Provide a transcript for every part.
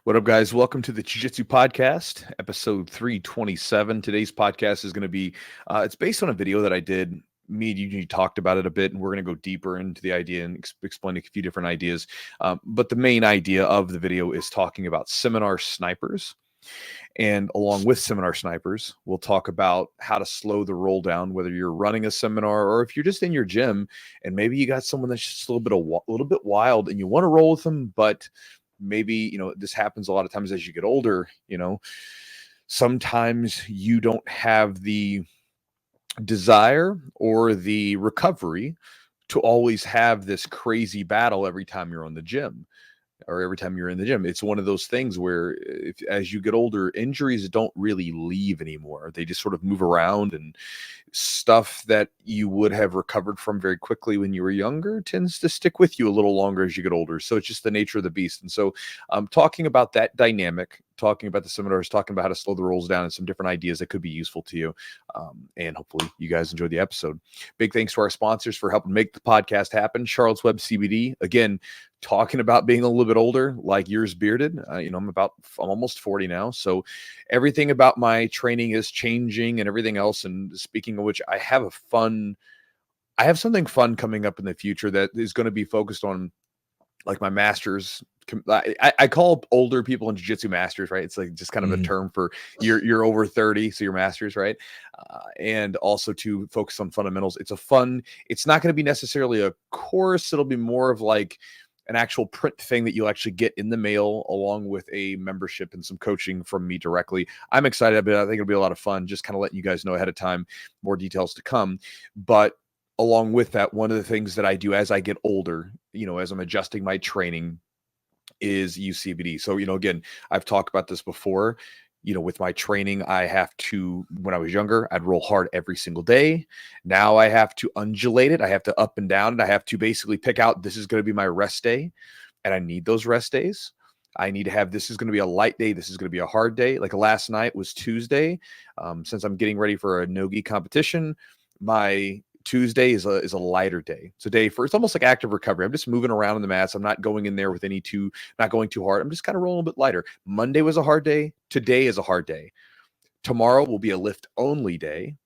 What up, guys? Welcome to the Jiu-Jitsu podcast, episode 327. Today's podcast is going to be, it's based on a video that I did. Me and Eugene talked about it a bit, and we're going to go deeper into the idea and explain a few different ideas. But the main idea of the video is talking about seminar snipers. And along with seminar snipers, we'll talk about how to slow the roll down, whether you're running a seminar or if you're just in your gym and maybe you got someone that's just a little bit wild and you want to roll with them, but maybe, this happens a lot of times as you get older, sometimes you don't have the desire or the recovery to always have this crazy battle every time you're on the gym or every time you're in the gym. It's one of those things where as you get older, injuries don't really leave anymore. They just sort of move around, and stuff that you would have recovered from very quickly when you were younger tends to stick with you a little longer as you get older. So it's just the nature of the beast. And so I'm talking about that dynamic, talking about the seminars, talking about how to slow the rolls down and some different ideas that could be useful to you. And hopefully you guys enjoyed the episode. Big thanks to our sponsors for helping make the podcast happen. Charlotte's Web CBD, again, talking about being a little bit older, like yours bearded. I'm almost 40 now. So everything about my training is changing and everything else. And speaking of which, I have something fun coming up in the future that is going to be focused on like my masters. I call older people in jiu-jitsu masters, right? It's like just kind of a term for you're over 30, so you're masters, right? And also to focus on fundamentals. It's not going to be necessarily a course. It'll be more of like an actual print thing that you'll actually get in the mail along with a membership and some coaching from me directly. I'm excited about it. I think it'll be a lot of fun, just kind of letting you guys know ahead of time, more details to come. But along with that, one of the things that I do as I get older, as I'm adjusting my training, is use CBD. So, again, I've talked about this before. With my training, when I was younger, I'd roll hard every single day. Now I have to undulate it. I have to up and down, and I have to basically pick out, this is going to be my rest day. And I need those rest days. I need to have, this is going to be a light day. This is going to be a hard day. Like last night was Tuesday. Since I'm getting ready for a no-gi competition, my Tuesday is a lighter day. It's a day it's almost like active recovery. I'm just moving around in the mats. I'm not going in there with not going too hard. I'm just kind of rolling a bit lighter. Monday was a hard day. Today is a hard day. Tomorrow will be a lift only day.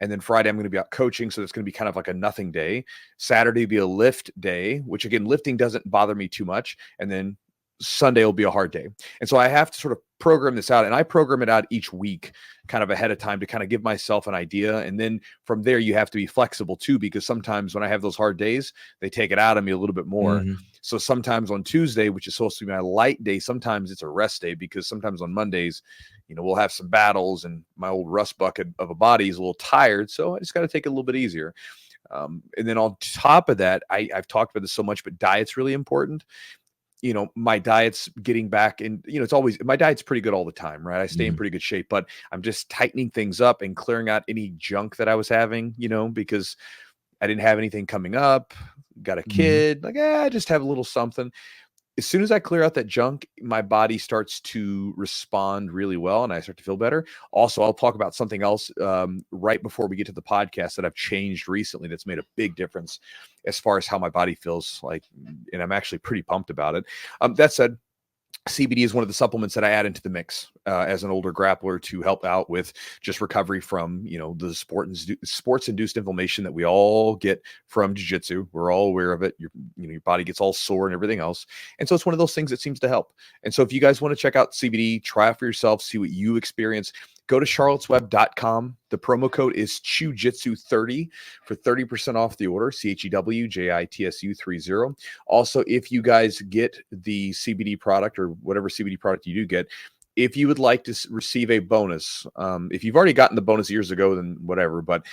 And then Friday, I'm going to be out coaching. So it's going to be kind of like a nothing day. Saturday will be a lift day, which again, lifting doesn't bother me too much. And then Sunday will be a hard day. And so I have to sort of program this out, and I program it out each week kind of ahead of time to kind of give myself an idea. And then from there, you have to be flexible too, because sometimes when I have those hard days, they take it out of me a little bit more. So sometimes on Tuesday, which is supposed to be my light day, sometimes it's a rest day, because sometimes on Mondays, we'll have some battles and my old rust bucket of a body is a little tired. So I just got to take it a little bit easier. And then on top of that, I've talked about this so much, but diet's really important. My diet's getting back in, my diet's pretty good all the time, right? I stay in pretty good shape, but I'm just tightening things up and clearing out any junk that I was having, because I didn't have anything coming up, got a kid, I just have a little something. As soon as I clear out that junk, my body starts to respond really well and I start to feel better. Also, I'll talk about something else right before we get to the podcast that I've changed recently that's made a big difference as far as how my body feels like, and I'm actually pretty pumped about it. That said, CBD is one of the supplements that I add into the mix as an older grappler to help out with just recovery from, the sports-induced inflammation that we all get from jiu-jitsu. We're all aware of it. Your body gets all sore and everything else. And so it's one of those things that seems to help. And so if you guys want to check out CBD, try it for yourself, see what you experience, go to charlottesweb.com. The promo code is Chewjitsu30 for 30% off the order, CHEWJITSU30. Also, if you guys get the CBD product or whatever CBD product you do get, if you would like to receive a bonus, if you've already gotten the bonus years ago, then whatever. But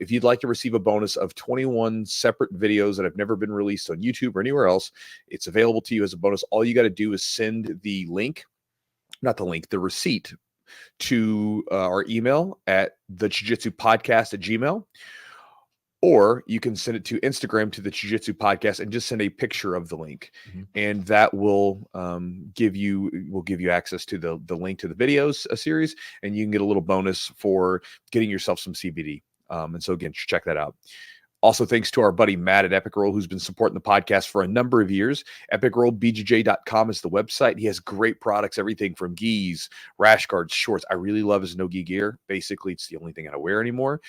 if you'd like to receive a bonus of 21 separate videos that have never been released on YouTube or anywhere else, it's available to you as a bonus. All you got to do is send the receipt to our email at thejujitsupodcast@gmail.com, or you can send it to Instagram to the Jiu-Jitsu podcast and just send a picture of the link. And that will give you access to the link to the videos, a series, and you can get a little bonus for getting yourself some CBD. And so again, check that out. Also, thanks to our buddy Matt at Epic Roll, who's been supporting the podcast for a number of years. EpicRollBJJ.com is the website. He has great products, everything from gis, rash guards, shorts. I really love his no-gi gear. Basically, it's the only thing I wear anymore.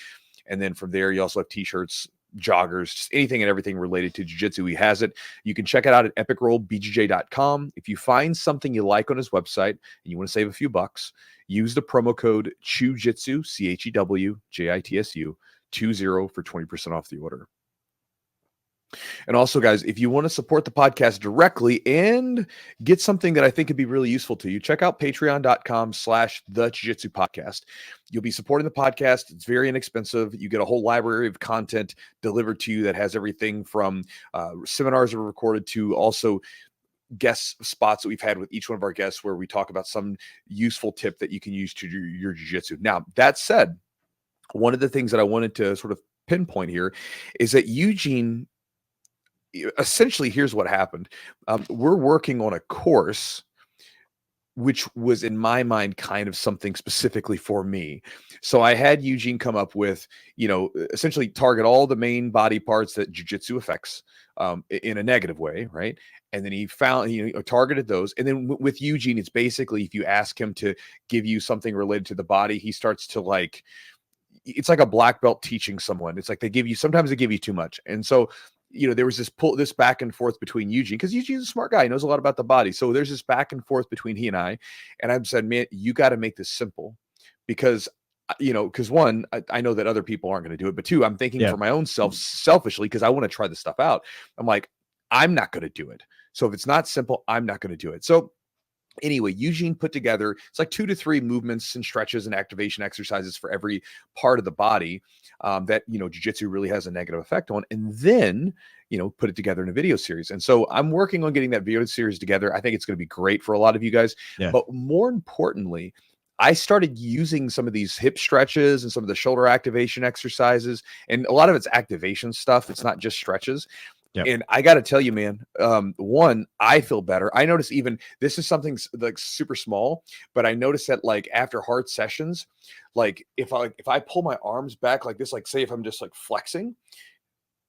And then from there, you also have t-shirts, joggers, just anything and everything related to jiu-jitsu. He has it. You can check it out at EpicRollBJJ.com. If you find something you like on his website and you want to save a few bucks, use the promo code Chewjitsu, CHEWJITSU, 20 for 20% off the order. And also, guys, if you want to support the podcast directly and get something that I think could be really useful to you, check out patreon.com/the Jiu-Jitsu podcast. You'll be supporting the podcast. It's very inexpensive. You get a whole library of content delivered to you that has everything from seminars that were recorded to also guest spots that we've had with each one of our guests where we talk about some useful tip that you can use to do your jiu-jitsu. Now, that said, one of the things that I wanted to sort of pinpoint here is that Eugene, essentially, here's what happened. We're working on a course which was in my mind kind of something specifically for me. So I had Eugene come up with, essentially target all the main body parts that jiu-jitsu affects in a negative way, right? And then he targeted those. And then with Eugene, it's basically if you ask him to give you something related to the body, he starts to it's like a black belt teaching someone. It's like sometimes they give you too much. And so there was this back and forth between Eugene, because Eugene's a smart guy. He knows a lot about the body. So there's this back and forth between he and I. And I've said, man, you got to make this simple because, one, I know that other people aren't going to do it. But two, I'm thinking for my own selfishly, because I want to try this stuff out. I'm like, I'm not going to do it. So if it's not simple, I'm not going to do it. So anyway, Eugene put together, it's like 2 to 3 movements and stretches and activation exercises for every part of the body that, jiu-jitsu really has a negative effect on. And then, put it together in a video series. And so I'm working on getting that video series together. I think it's going to be great for a lot of you guys. Yeah. But more importantly, I started using some of these hip stretches and some of the shoulder activation exercises. And a lot of it's activation stuff. It's not just stretches. Yep. And I got to tell you, man, one, I feel better. I notice even this is something like super small, but I notice that after hard sessions, if I pull my arms back like this, say if I'm just flexing,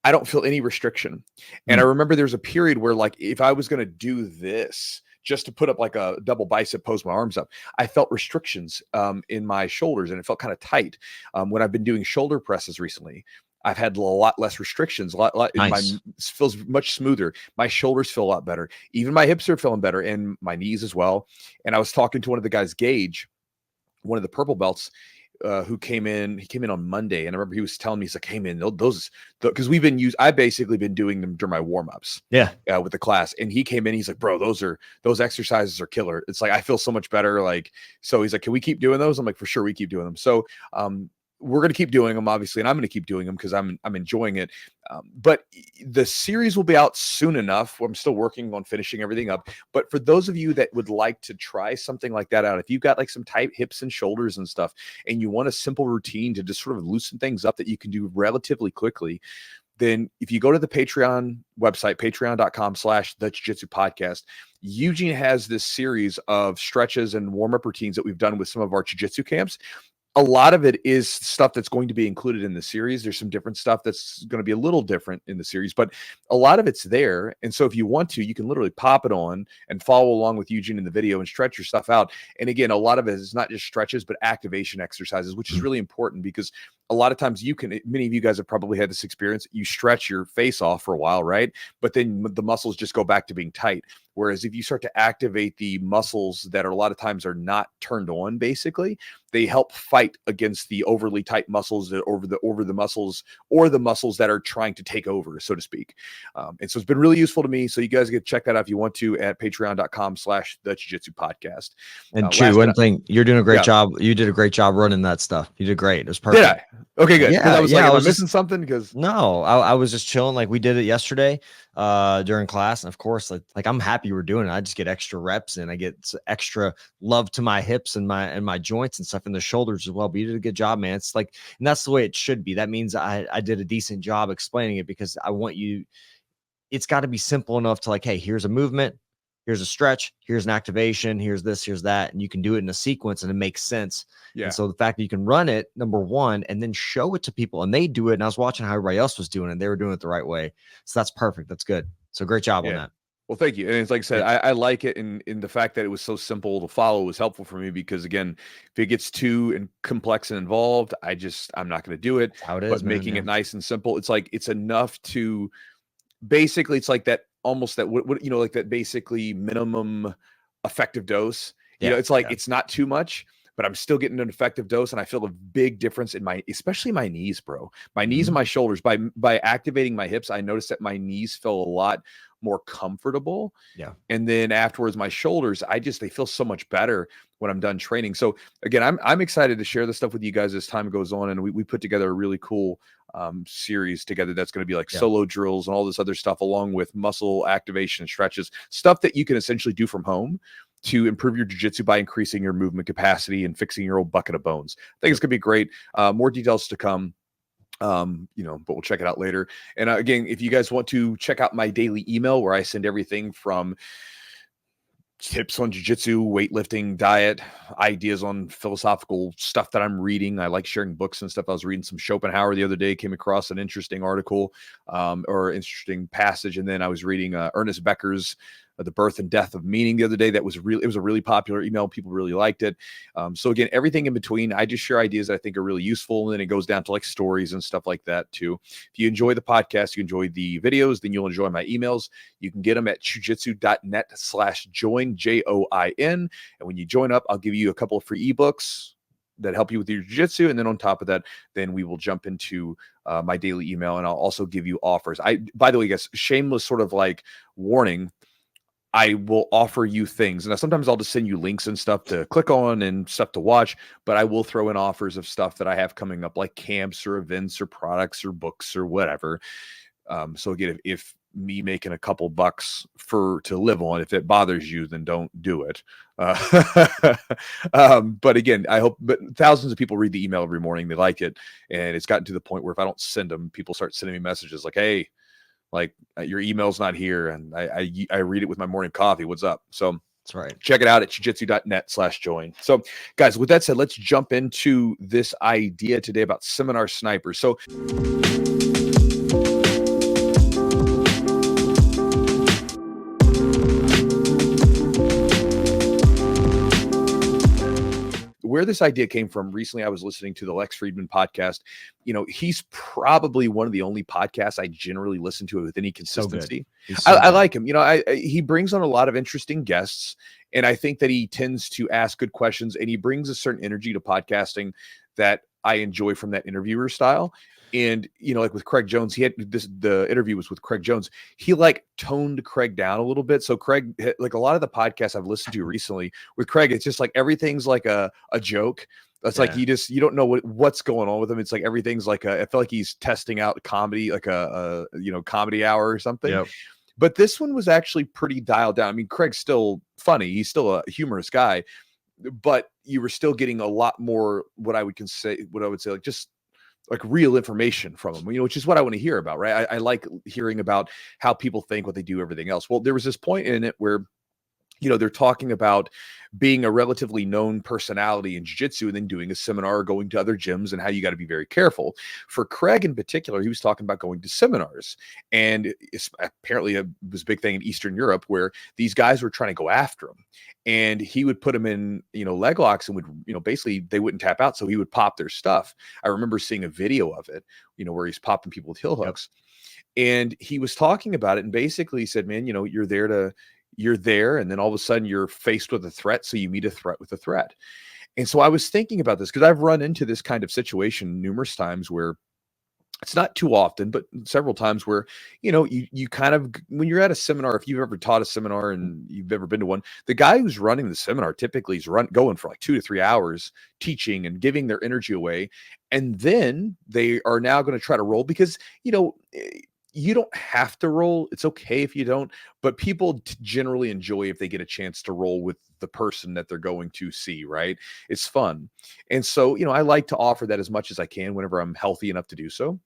I don't feel any restriction. And I remember there's a period where if I was going to do this just to put up a double bicep pose, my arms up, I felt restrictions in my shoulders and it felt kind of tight. When I've been doing shoulder presses recently, I've had a lot less restrictions. Nice. My feels much smoother. My shoulders feel a lot better. Even my hips are feeling better, and my knees as well. And I was talking to one of the guys, Gage, one of the purple belts, who came in. He came in on Monday, and I remember he was telling me, he's like, "Hey man, those because I've basically been doing them during my warm-ups, with the class." And he came in, he's like, "Bro, those exercises are killer. It's I feel so much better." So he's like, "Can we keep doing those?" I'm like, "For sure, we keep doing them." So we're going to keep doing them, obviously, and I'm going to keep doing them because I'm enjoying it. But the series will be out soon enough. I'm still working on finishing everything up. But for those of you that would like to try something like that out, if you've got some tight hips and shoulders and stuff, and you want a simple routine to just sort of loosen things up that you can do relatively quickly, then if you go to the Patreon website, patreon.com/the Jiu-Jitsu podcast, Eugene has this series of stretches and warm-up routines that we've done with some of our jiu-jitsu camps. A lot of it is stuff that's going to be included in the series. There's some different stuff that's going to be a little different in the series, but a lot of it's there. And so if you want to, you can literally pop it on and follow along with Eugene in the video and stretch your stuff out. And again, a lot of it is not just stretches, but activation exercises, which is really important because a lot of times many of you guys have probably had this experience. You stretch your face off for a while, right? But then the muscles just go back to being tight. Whereas if you start to activate the muscles that a lot of times are not turned on, basically, they help fight against the overly tight muscles over the muscles or the muscles that are trying to take over, so to speak. And so it's been really useful to me. So you guys can check that out if you want to at patreon.com/the Jiu-Jitsu podcast. And Chew, one thing, you're doing a great job. You did a great job running that stuff. You did great. It was perfect. Did I? Okay, good. Yeah, I was I was missing something because I was just chilling. We did it yesterday during class, and of course, I'm happy we're doing it. I just get extra reps and I get extra love to my hips and my joints and stuff in the shoulders as well. But you did a good job, man. It's and that's the way it should be. That means I did a decent job explaining it because I want you. It's got to be simple enough to hey, here's a movement. here's a stretch, here's an activation, here's this, here's that. And you can do it in a sequence and it makes sense. Yeah. And so the fact that you can run it, number one, and then show it to people and they do it. And I was watching how everybody else was doing it. And they were doing it the right way. So that's perfect. That's good. So great job on that. Well, thank you. And it's like I said, Yeah. I like it in the fact that it was so simple to follow was helpful for me because again, if it gets too complex and involved, I'm not going to do it. That's how it is, but man, making yeah. it nice and simple, it's like it's enough to basically it's like that almost that what you know, like that basically minimum effective dose. You know, it's like it's not too much, but I'm still getting an effective dose, and I feel a big difference in especially my knees, bro. My knees and my shoulders. By activating my hips, I noticed that my knees feel a lot more comfortable. Yeah. And then afterwards, my shoulders, they feel so much better when I'm done training. So again, I'm excited to share this stuff with you guys as time goes on, and we put together a really cool series together that's going to be like solo drills and all this other stuff, along with muscle activation stretches, stuff that you can essentially do from home to improve your jiu-jitsu by increasing your movement capacity and fixing your old bucket of bones. I think it's gonna be great. More details to come. But we'll check it out later. And again, if you guys want to check out my daily email where I send everything from tips on jiu-jitsu, weightlifting, diet, ideas on philosophical stuff that I'm reading. I like sharing books and stuff. I was reading some Schopenhauer the other day, came across an interesting article or interesting passage. And then I was reading Ernest Becker's The Birth and Death of Meaning the other day. It was a really popular email. People really liked it. So again, everything in between, I just share ideas that I think are really useful. And then it goes down to like stories and stuff like that too. If you enjoy the podcast, you enjoy the videos, then you'll enjoy my emails. You can get them at chewjitsu.net/join, JOIN. And when you join up, I'll give you a couple of free ebooks that help you with your jiu-jitsu. And then on top of that, then we will jump into my daily email, and I'll also give you offers. By the way, guys, shameless sort of like warning, I will offer you things. And sometimes I'll just send you links and stuff to click on and stuff to watch, but I will throw in offers of stuff that I have coming up, like camps or events or products or books or whatever. So again, if me making a couple bucks to live on, if it bothers you, then don't do it. But again, but thousands of people read the email every morning. They like it. And it's gotten to the point where if I don't send them, people start sending me messages like, hey, like your email's not here, and I read it with my morning coffee. What's up? So that's right. Check it out at chewjitsu.net/join. So guys, with that said, let's jump into this idea today about seminar snipers. So where this idea came from, recently I was listening to the Lex Friedman podcast. He's probably one of the only podcasts I generally listen to with any consistency. I like him. He brings on a lot of interesting guests, and I think that he tends to ask good questions, and he brings a certain energy to podcasting that I enjoy from that interviewer style. And, like with Craig Jones, the interview was with Craig Jones. He like toned Craig down a little bit. So Craig, like a lot of the podcasts I've listened to recently with Craig, it's just like everything's like a joke. It's like you don't know what's going on with him. It's like everything's like I feel like he's testing out comedy, like a comedy hour or something. Yep. But this one was actually pretty dialed down. I mean, Craig's still funny. He's still a humorous guy, but you were still getting a lot more what I would say like just like real information from them, which is what I want to hear about, right? I like hearing about how people think, what they do, everything else. Well, there was this point in it where, they're talking about being a relatively known personality in jiu-jitsu and then doing a seminar or going to other gyms and how you got to be very careful. For Craig in particular, he was talking about going to seminars. And apparently it was a big thing in Eastern Europe where these guys were trying to go after him. And he would put them in, leg locks and would, basically they wouldn't tap out. So he would pop their stuff. I remember seeing a video of it, where he's popping people with heel hooks. Yep. And he was talking about it and basically said, man, you're there, and then all of a sudden you're faced with a threat. So you meet a threat with a threat. And so I was thinking about this because I've run into this kind of situation numerous times where it's not too often, but several times where, you kind of, when you're at a seminar, if you've ever taught a seminar and you've ever been to one, the guy who's running the seminar typically is going for like 2 to 3 hours teaching and giving their energy away. And then they are now going to try to roll because, you don't have to roll. It's okay if you don't, but people generally enjoy if they get a chance to roll with the person that they're going to see, right? It's fun. And so, I like to offer that as much as I can whenever I'm healthy enough to do so,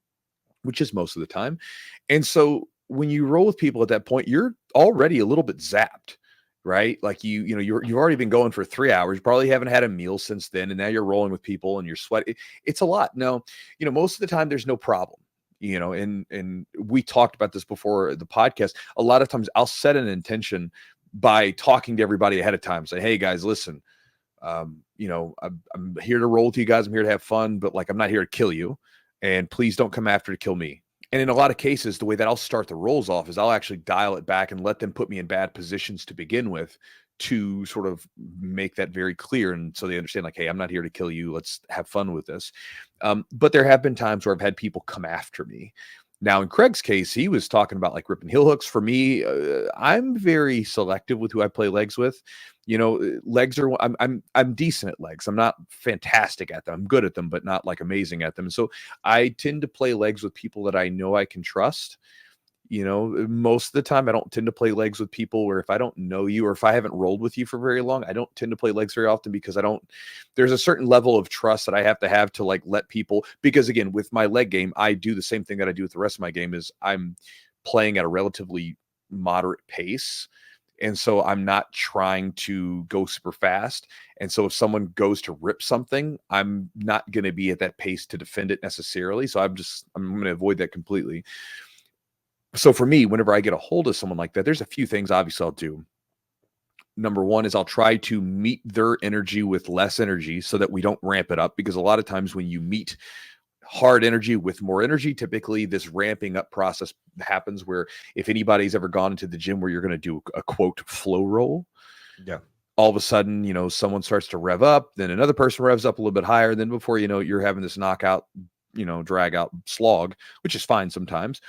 which is most of the time. And so when you roll with people at that point, you're already a little bit zapped. right? Like you've already been going for 3 hours. You probably haven't had a meal since then. And now you're rolling with people and you're sweating. It's a lot. No, most of the time there's no problem, and we talked about this before the podcast. A lot of times I'll set an intention by talking to everybody ahead of time. Say, hey guys, listen, I'm here to roll with you guys. I'm here to have fun, but like, I'm not here to kill you, and please don't come after to kill me. And in a lot of cases, the way that I'll start the rolls off is I'll actually dial it back and let them put me in bad positions to begin with, to sort of make that very clear. And so they understand, like, hey, I'm not here to kill you. Let's have fun with this. But there have been times where I've had people come after me. Now, in Craig's case, he was talking about like ripping heel hooks. For me, I'm very selective with who I play legs with. Legs are, I'm decent at legs. I'm not fantastic at them. I'm good at them, but not like amazing at them. So I tend to play legs with people that I know I can trust. Most of the time I don't tend to play legs with people where if I don't know you or if I haven't rolled with you for very long, I don't tend to play legs very often, because there's a certain level of trust that I have to like let people, because again, with my leg game, I do the same thing that I do with the rest of my game, is I'm playing at a relatively moderate pace. And so I'm not trying to go super fast. And so if someone goes to rip something, I'm not going to be at that pace to defend it necessarily. So I'm going to avoid that completely. So for me, whenever I get a hold of someone like that, there's a few things obviously I'll do. Number one is I'll try to meet their energy with less energy so that we don't ramp it up, because a lot of times when you meet hard energy with more energy, typically this ramping up process happens, where if anybody's ever gone into the gym where you're going to do a quote flow roll, Yeah. all of a sudden, someone starts to rev up, then another person revs up a little bit higher. Then before you know it, you're having this knockout, drag out slog, which is fine sometimes.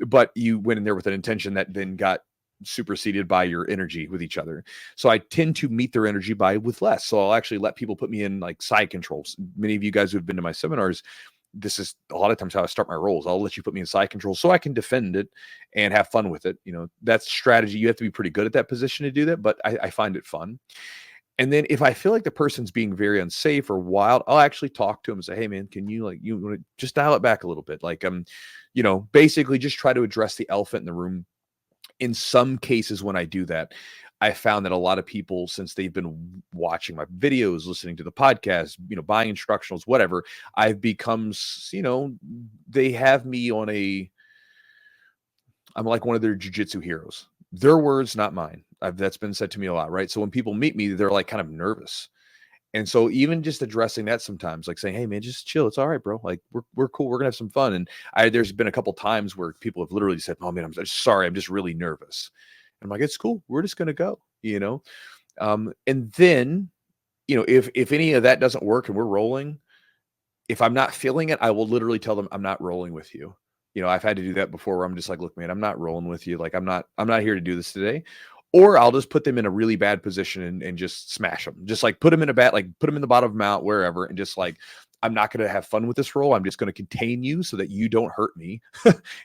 But you went in there with an intention that then got superseded by your energy with each other. So I tend to meet their energy with less. So I'll actually let people put me in like side controls. Many of you guys who've been to my seminars, this is a lot of times how I start my rolls. I'll let you put me in side controls so I can defend it and have fun with it. That's strategy. You have to be pretty good at that position to do that, but I find it fun. And then if I feel like the person's being very unsafe or wild, I'll actually talk to them and say, hey man, can you want to just dial it back a little bit? Like, basically just try to address the elephant in the room. In some cases, when I do that, I found that a lot of people, since they've been watching my videos, listening to the podcast, buying instructionals, whatever, I've become, they have me I'm like one of their jiu-jitsu heroes. Their words, not mine. That's been said to me a lot, right? So when people meet me, they're like kind of nervous. And so even just addressing that sometimes, like saying, hey man, just chill. It's all right, bro. Like we're cool. We're gonna have some fun. And there's been a couple times where people have literally said, oh man, I'm sorry. I'm just really nervous. And I'm like, it's cool. We're just going to go, and then, if any of that doesn't work and we're rolling, if I'm not feeling it, I will literally tell them I'm not rolling with you. I've had to do that before where I'm just like, look, man, I'm not rolling with you. Like, I'm not here to do this today. Or I'll just put them in a really bad position and just smash them. Just like put them in put them in the bottom of the mount, wherever. And just like, I'm not going to have fun with this roll. I'm just going to contain you so that you don't hurt me.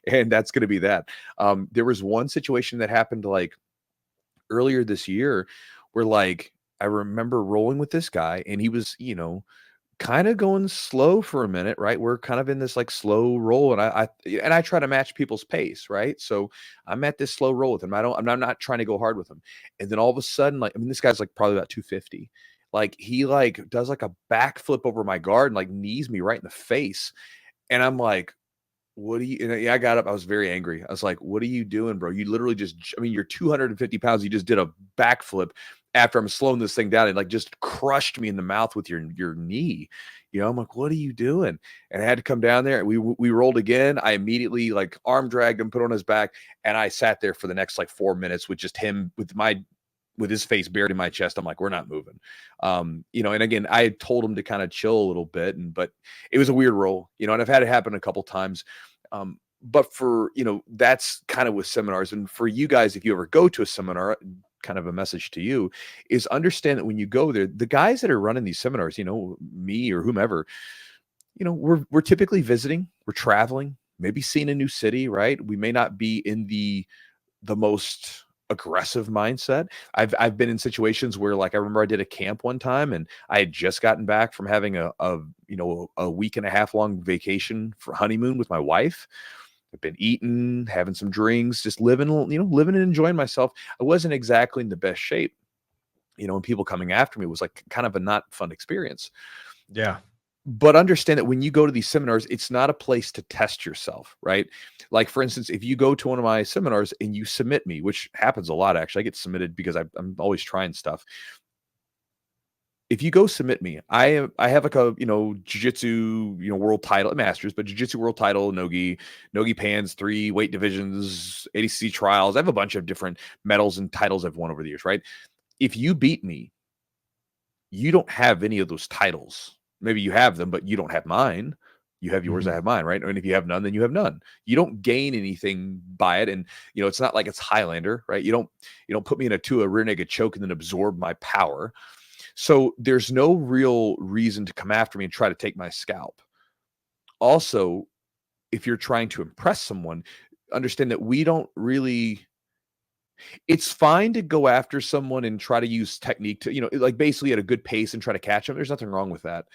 And that's going to be that. There was one situation that happened like earlier this year where like, I remember rolling with this guy and he was, kind of going slow for a minute, right? We're kind of in this like slow roll, and I try to match people's pace, right? So I'm at this slow roll with him. I'm not trying to go hard with him. And then all of a sudden, like, I mean, this guy's like probably about 250. Like he like does like a backflip over my guard and like knees me right in the face. And I'm like, what do you, and I got up. I was very angry. I was like, what are you doing, bro? You literally you're 250 pounds. You just did a backflip after I'm slowing this thing down and like just crushed me in the mouth with your knee. I'm like, what are you doing? And I had to come down there. We rolled again. I immediately like arm dragged him, put on his back, and I sat there for the next like 4 minutes with just him with his face buried in my chest. I'm like, we're not moving. And again, I had told him to kind of chill a little bit, but it was a weird roll, and I've had it happen a couple times. But for, that's kind of with seminars. And for you guys, if you ever go to a seminar, kind of a message to you is understand that when you go there, the guys that are running these seminars, me or whomever, we're typically visiting, we're traveling, maybe seeing a new city, right? We may not be in the most aggressive mindset. I've been in situations where like I remember I did a camp one time and I had just gotten back from having a week and a half long vacation for honeymoon with my wife. I've been eating, having some drinks, just living and enjoying myself. I wasn't exactly in the best shape. and people coming after me was like kind of a not fun experience. Yeah. But understand that when you go to these seminars, it's not a place to test yourself, right? Like, for instance, if you go to one of my seminars and you submit me, which happens a lot, actually, I get submitted because I'm always trying stuff. If you go submit me, I have like a, jiu-jitsu, world title, masters, but jiu-jitsu world title, nogi pans, 3 weight divisions, ADC trials. I have a bunch of different medals and titles I've won over the years, right? If you beat me, you don't have any of those titles. Maybe you have them, but you don't have mine. You have yours, I have mine, right? And if you have none, then you have none. You don't gain anything by it. And it's not like it's Highlander, right? You don't put me in a rear naked choke and then absorb my power. So there's no real reason to come after me and try to take my scalp. Also, if you're trying to impress someone, understand that we don't really. It's fine to go after someone and try to use technique to, like basically at a good pace and try to catch them. There's nothing wrong with that.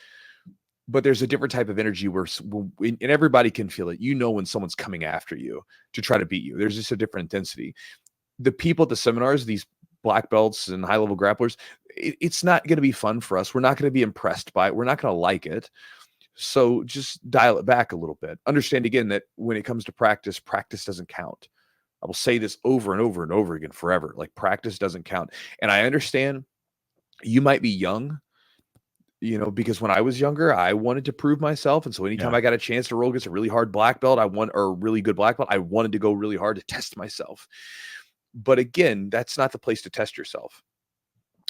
But there's a different type of energy and everybody can feel it. When someone's coming after you to try to beat you, there's just a different intensity. The people at the seminars, these black belts and high level grapplers, it's not going to be fun for us. We're not going to be impressed by it. We're not going to like it. So just dial it back a little bit. Understand again that when it comes to practice doesn't count. I will say this over and over and over again forever. Like, practice doesn't count. And I understand you might be young, because when I was younger, I wanted to prove myself. And so anytime I got a chance to roll against a really hard black belt, or a really good black belt, I wanted to go really hard to test myself. But again, that's not the place to test yourself.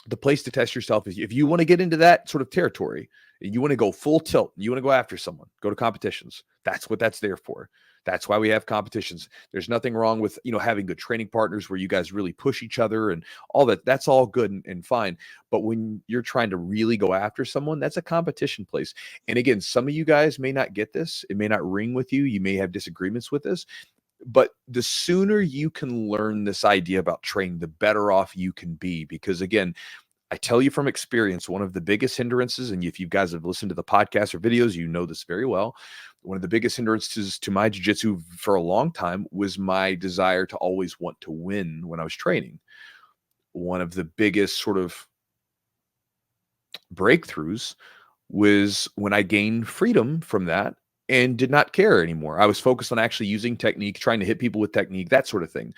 The place to test yourself is if you want to get into that sort of territory, and you want to go full tilt, you want to go after someone, go to competitions. That's what that's there for. That's why we have competitions. There's nothing wrong with, having good training partners where you guys really push each other and all that. That's all good and fine. But when you're trying to really go after someone, that's a competition place. And again, some of you guys may not get this. It may not ring with you. You may have disagreements with this. But the sooner you can learn this idea about training, the better off you can be. Because again, I tell you from experience, one of the biggest hindrances, and if you guys have listened to the podcast or videos, you know this very well. One of the biggest hindrances to my jiu-jitsu for a long time was my desire to always want to win when I was training. One of the biggest sort of breakthroughs was when I gained freedom from that and did not care anymore. I was focused on actually using technique, trying to hit people with technique, that sort of thing.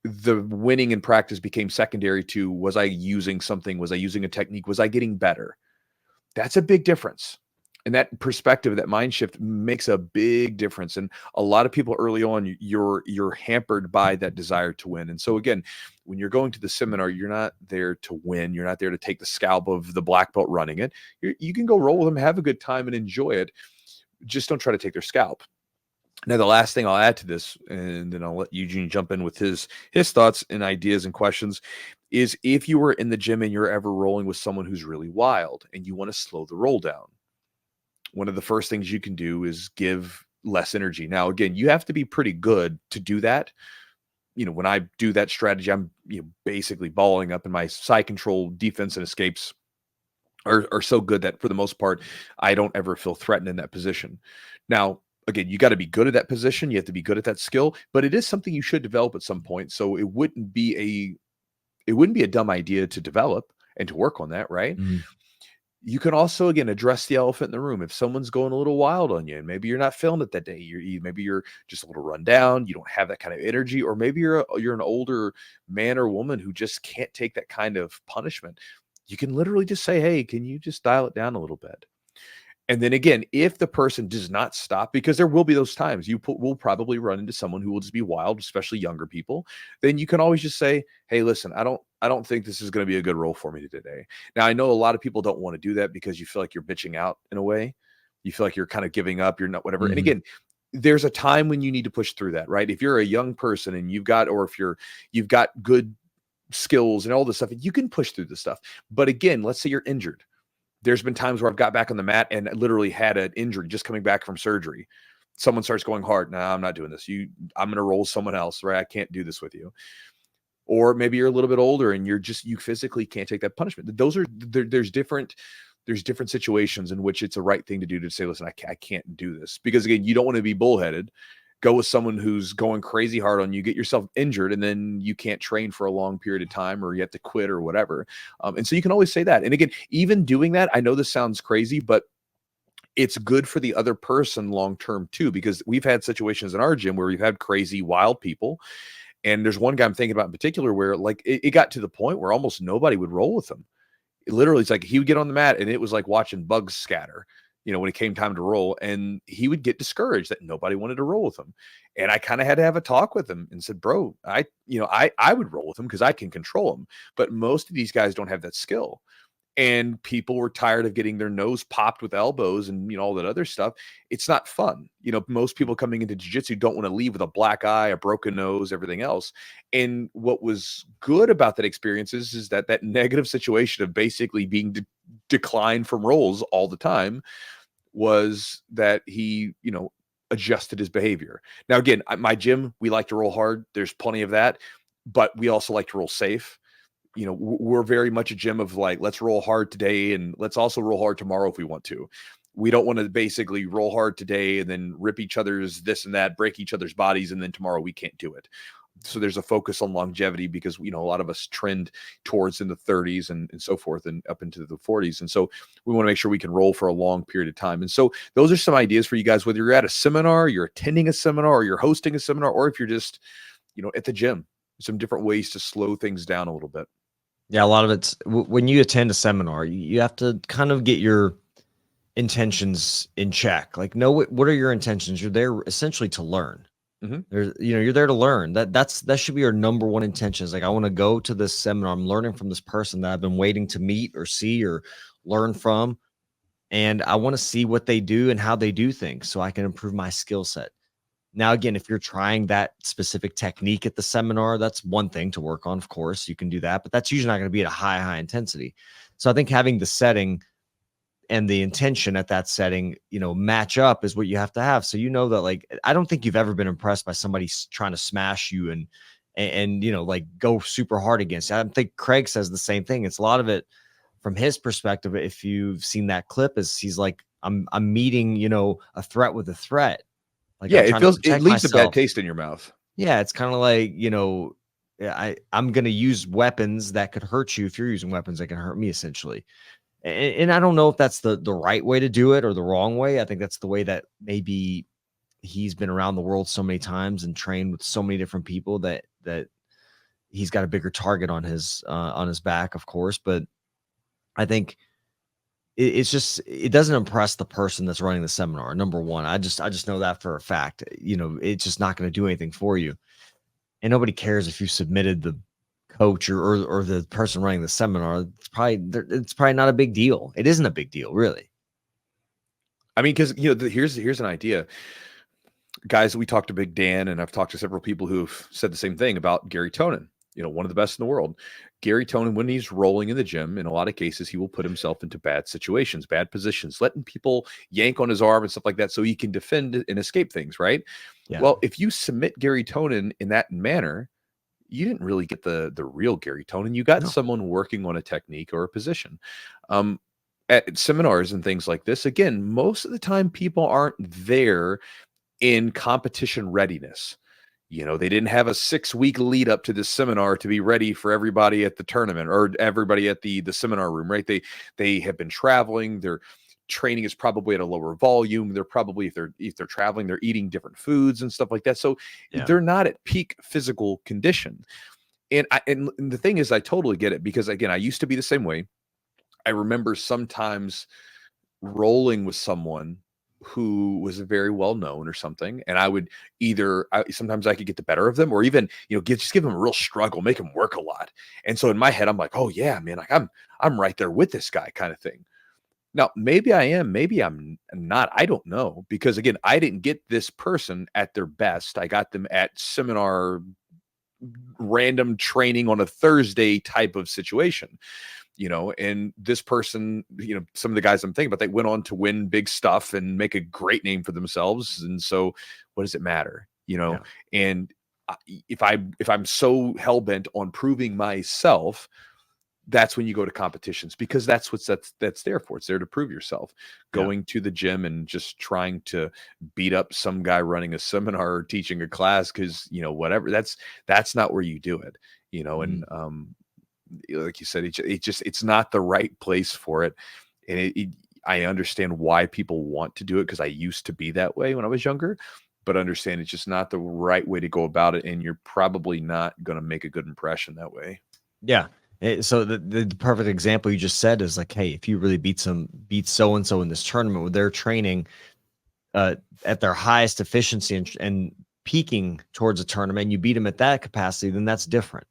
The winning in practice became secondary to, was I using something? Was I using a technique? Was I getting better? That's a big difference. And that perspective, that mind shift makes a big difference. And a lot of people early on, you're hampered by that desire to win. And so again, when you're going to the seminar, you're not there to win. You're not there to take the scalp of the black belt running it. You can go roll with them, have a good time and enjoy it. Just don't try to take their scalp. Now, the last thing I'll add to this, and then I'll let Eugene jump in with his thoughts and ideas and questions, is if you were in the gym and you're ever rolling with someone who's really wild and you want to slow the roll down, one of the first things you can do is give less energy. Now, again, you have to be pretty good to do that. When I do that strategy, I'm basically balling up, and my side control, defense, and escapes are so good that for the most part, I don't ever feel threatened in that position. Now, again, you got to be good at that position. You have to be good at that skill, but it is something you should develop at some point. So it wouldn't be a dumb idea to develop and to work on that, right? Mm-hmm. You can also, again, address the elephant in the room. If someone's going a little wild on you and maybe you're not feeling it that day, maybe you're just a little run down, you don't have that kind of energy, or maybe you're an older man or woman who just can't take that kind of punishment. You can literally just say, hey, can you just dial it down a little bit? And then again, if the person does not stop, because there will be those times will probably run into someone who will just be wild, especially younger people, then you can always just say, hey, listen, I don't think this is going to be a good role for me today. Now, I know a lot of people don't want to do that because you feel like you're bitching out in a way. You feel like you're kind of giving up. You're not whatever. Mm-hmm. And again, there's a time when you need to push through that, right? If you're a young person and you've got good skills and all this stuff, you can push through this stuff. But again, let's say you're injured. There's been times where I've got back on the mat and literally had an injury just coming back from surgery. Someone starts going hard. No, I'm not doing this. I'm going to roll someone else, right? I can't do this with you. Or maybe you're a little bit older and you physically can't take that punishment. There's different situations in which it's a right thing to do to say, listen, I can't do this, because again, you don't want to be bullheaded go with someone who's going crazy hard on you, get yourself injured, and then you can't train for a long period of time, or you have to quit or whatever. And so you can always say that. And again, even doing that, I know this sounds crazy, but it's good for the other person long term too, because we've had situations in our gym where we've had crazy, wild people. And there's one guy I'm thinking about in particular where like it got to the point where almost nobody would roll with him. Literally, it's like he would get on the mat and it was like watching bugs scatter, when it came time to roll, and he would get discouraged that nobody wanted to roll with him. And I kind of had to have a talk with him and said, bro, I would roll with him because I can control him. But most of these guys don't have that skill. And people were tired of getting their nose popped with elbows and all that other stuff. It's not fun. Most people coming into jiu-jitsu don't want to leave with a black eye, a broken nose, everything else. And what was good about that experience is that negative situation of basically being declined from rolls all the time was that he, adjusted his behavior. Now, again, my gym, we like to roll hard. There's plenty of that, but we also like to roll safe. We're very much a gym of like, let's roll hard today and let's also roll hard tomorrow if we want to. We don't want to basically roll hard today and then rip each other's this and that, break each other's bodies, and then tomorrow we can't do it. So there's a focus on longevity because, a lot of us trend towards in the 30s and so forth and up into the 40s. And so we want to make sure we can roll for a long period of time. And so those are some ideas for you guys, whether you're at a seminar, you're attending a seminar, or you're hosting a seminar, or if you're just, at the gym, some different ways to slow things down a little bit. Yeah, a lot of it's when you attend a seminar, you have to kind of get your intentions in check. Like, know what are your intentions? You're there essentially to learn. There's, you're there to learn. That should be your number one intention. Is like, I want to go to this seminar. I'm learning from this person that I've been waiting to meet or see or learn from, and I want to see what they do and how they do things so I can improve my skill set. Now, again, if you're trying that specific technique at the seminar, that's one thing to work on. Of course, you can do that, but that's usually not going to be at a high intensity. So I think having the setting and the intention at that setting, match up is what you have to have. So that, like, I don't think you've ever been impressed by somebody trying to smash you and like go super hard against you. I think Craig says the same thing. It's a lot of it from his perspective. If you've seen that clip, is he's like, I'm meeting, a threat with a threat. Like, yeah, it leaves a bad taste in your mouth. Yeah, it's kind of like, I'm going to use weapons that could hurt you if you're using weapons that can hurt me, essentially. And I don't know if that's the right way to do it or the wrong way. I think that's the way that maybe he's been around the world so many times and trained with so many different people that he's got a bigger target on his back, of course. But I think it doesn't impress the person that's running the seminar. Number one, I just know that for a fact. It's just not going to do anything for you, and nobody cares if you submitted the coach or the person running the seminar. It's probably not a big deal. It isn't a big deal, really. I mean, because here's an idea, guys. We talked to Big Dan, and I've talked to several people who've said the same thing about Gary Tonin. One of the best in the world. Gary Tonin, when he's rolling in the gym, in a lot of cases, he will put himself into bad situations, bad positions, letting people yank on his arm and stuff like that so he can defend and escape things, right? Yeah. Well, if you submit Gary Tonin in that manner, you didn't really get the real Gary Tonin. You got someone working on a technique or a position. At seminars and things like this, again, most of the time people aren't there in competition readiness. They didn't have a 6-week lead up to this seminar to be ready for everybody at the tournament or everybody at the seminar room, right? They have been traveling. Their training is probably at a lower volume. They're probably, if they're traveling, they're eating different foods and stuff like that. So they're not at peak physical condition. And the thing is, I totally get it, because again, I used to be the same way. I remember sometimes rolling with someone who was very well known or something, and I would sometimes I could get the better of them, or even just give them a real struggle, make them work a lot. And so in my head, I'm like, oh yeah, man, like I'm right there with this guy, kind of thing. Now maybe I am, maybe I'm not. I don't know, because again, I didn't get this person at their best. I got them at seminar, random training on a Thursday type of situation. And this person, some of the guys I'm thinking about, they went on to win big stuff and make a great name for themselves. And so what does it matter? And if I'm so hell-bent on proving myself, that's when you go to competitions, because that's there for. It's there to prove yourself. Yeah. Going to the gym and just trying to beat up some guy running a seminar or teaching a class because, you know, whatever, that's not where you do it, you know. And like you said, it's not the right place for it. And I understand why people want to do it, because I used to be that way when I was younger, but understand it's just not the right way to go about it, and you're probably not going to make a good impression that way. Yeah. So the perfect example you just said is like, hey, if you really beat so and so in this tournament where they're training at their highest efficiency and peaking towards a tournament, and you beat them at that capacity, then that's different.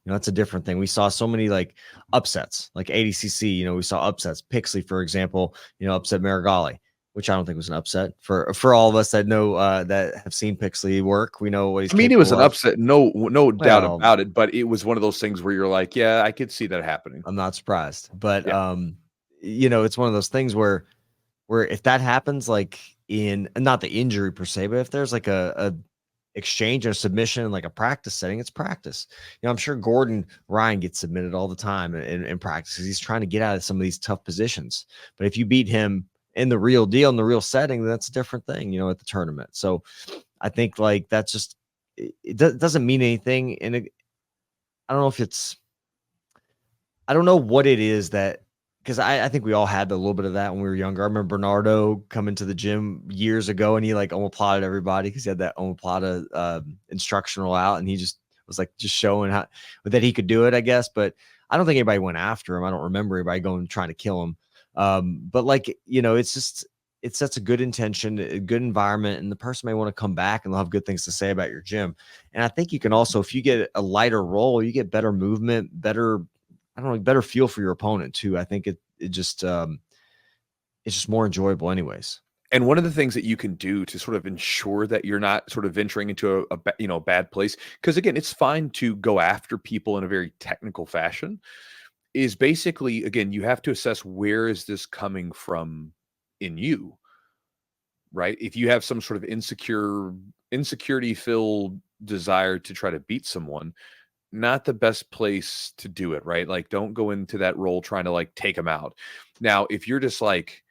You know, that's a different thing. We saw so many like upsets, like ADCC. You know, we saw upsets. Pixley, for example, you know, upset Marigali, which I don't think was an upset for all of us that know that have seen Pixley work. We know what he's. I mean, it was an capable of. upset, no doubt Well, about it. But it was one of those things where you're like, yeah, I could see that happening. I'm not surprised, but Yeah. you know, it's one of those things where if that happens, like in not the injury per se, but if there's like a exchange or submission, like a practice setting, it's practice. You know, I'm sure Gordon Ryan gets submitted all the time in practice because he's trying to get out of some of these tough positions. But if you beat him in the real deal, in the real setting, then that's a different thing, you know, at the tournament. So I think like that's just, it doesn't mean anything. And I don't know if it's, I don't know what it is that, because I think we all had a little bit of that when we were younger. I remember Bernardo coming to the gym years ago and he like omoplated everybody because he had that omoplata instructional out, and he just was like just showing how that he could do it, I guess. But I don't think anybody went after him. I don't remember anybody going trying to kill him. But like, you know, it's just, it sets a good intention, a good environment, and the person may want to come back and they'll have good things to say about your gym. And I think you can also, if you get a lighter roll, you get better movement, better, I don't know, better feel for your opponent too. I think it just it's just more enjoyable anyways. And one of the things that you can do to sort of ensure that you're not sort of venturing into a bad place, because again, it's fine to go after people in a very technical fashion, is basically, again, you have to assess where is this coming from in you, right? If you have some sort of insecurity filled desire to try to beat someone, not the best place to do it, right? Like, don't go into that role trying to like take them out. Now, if you're just like,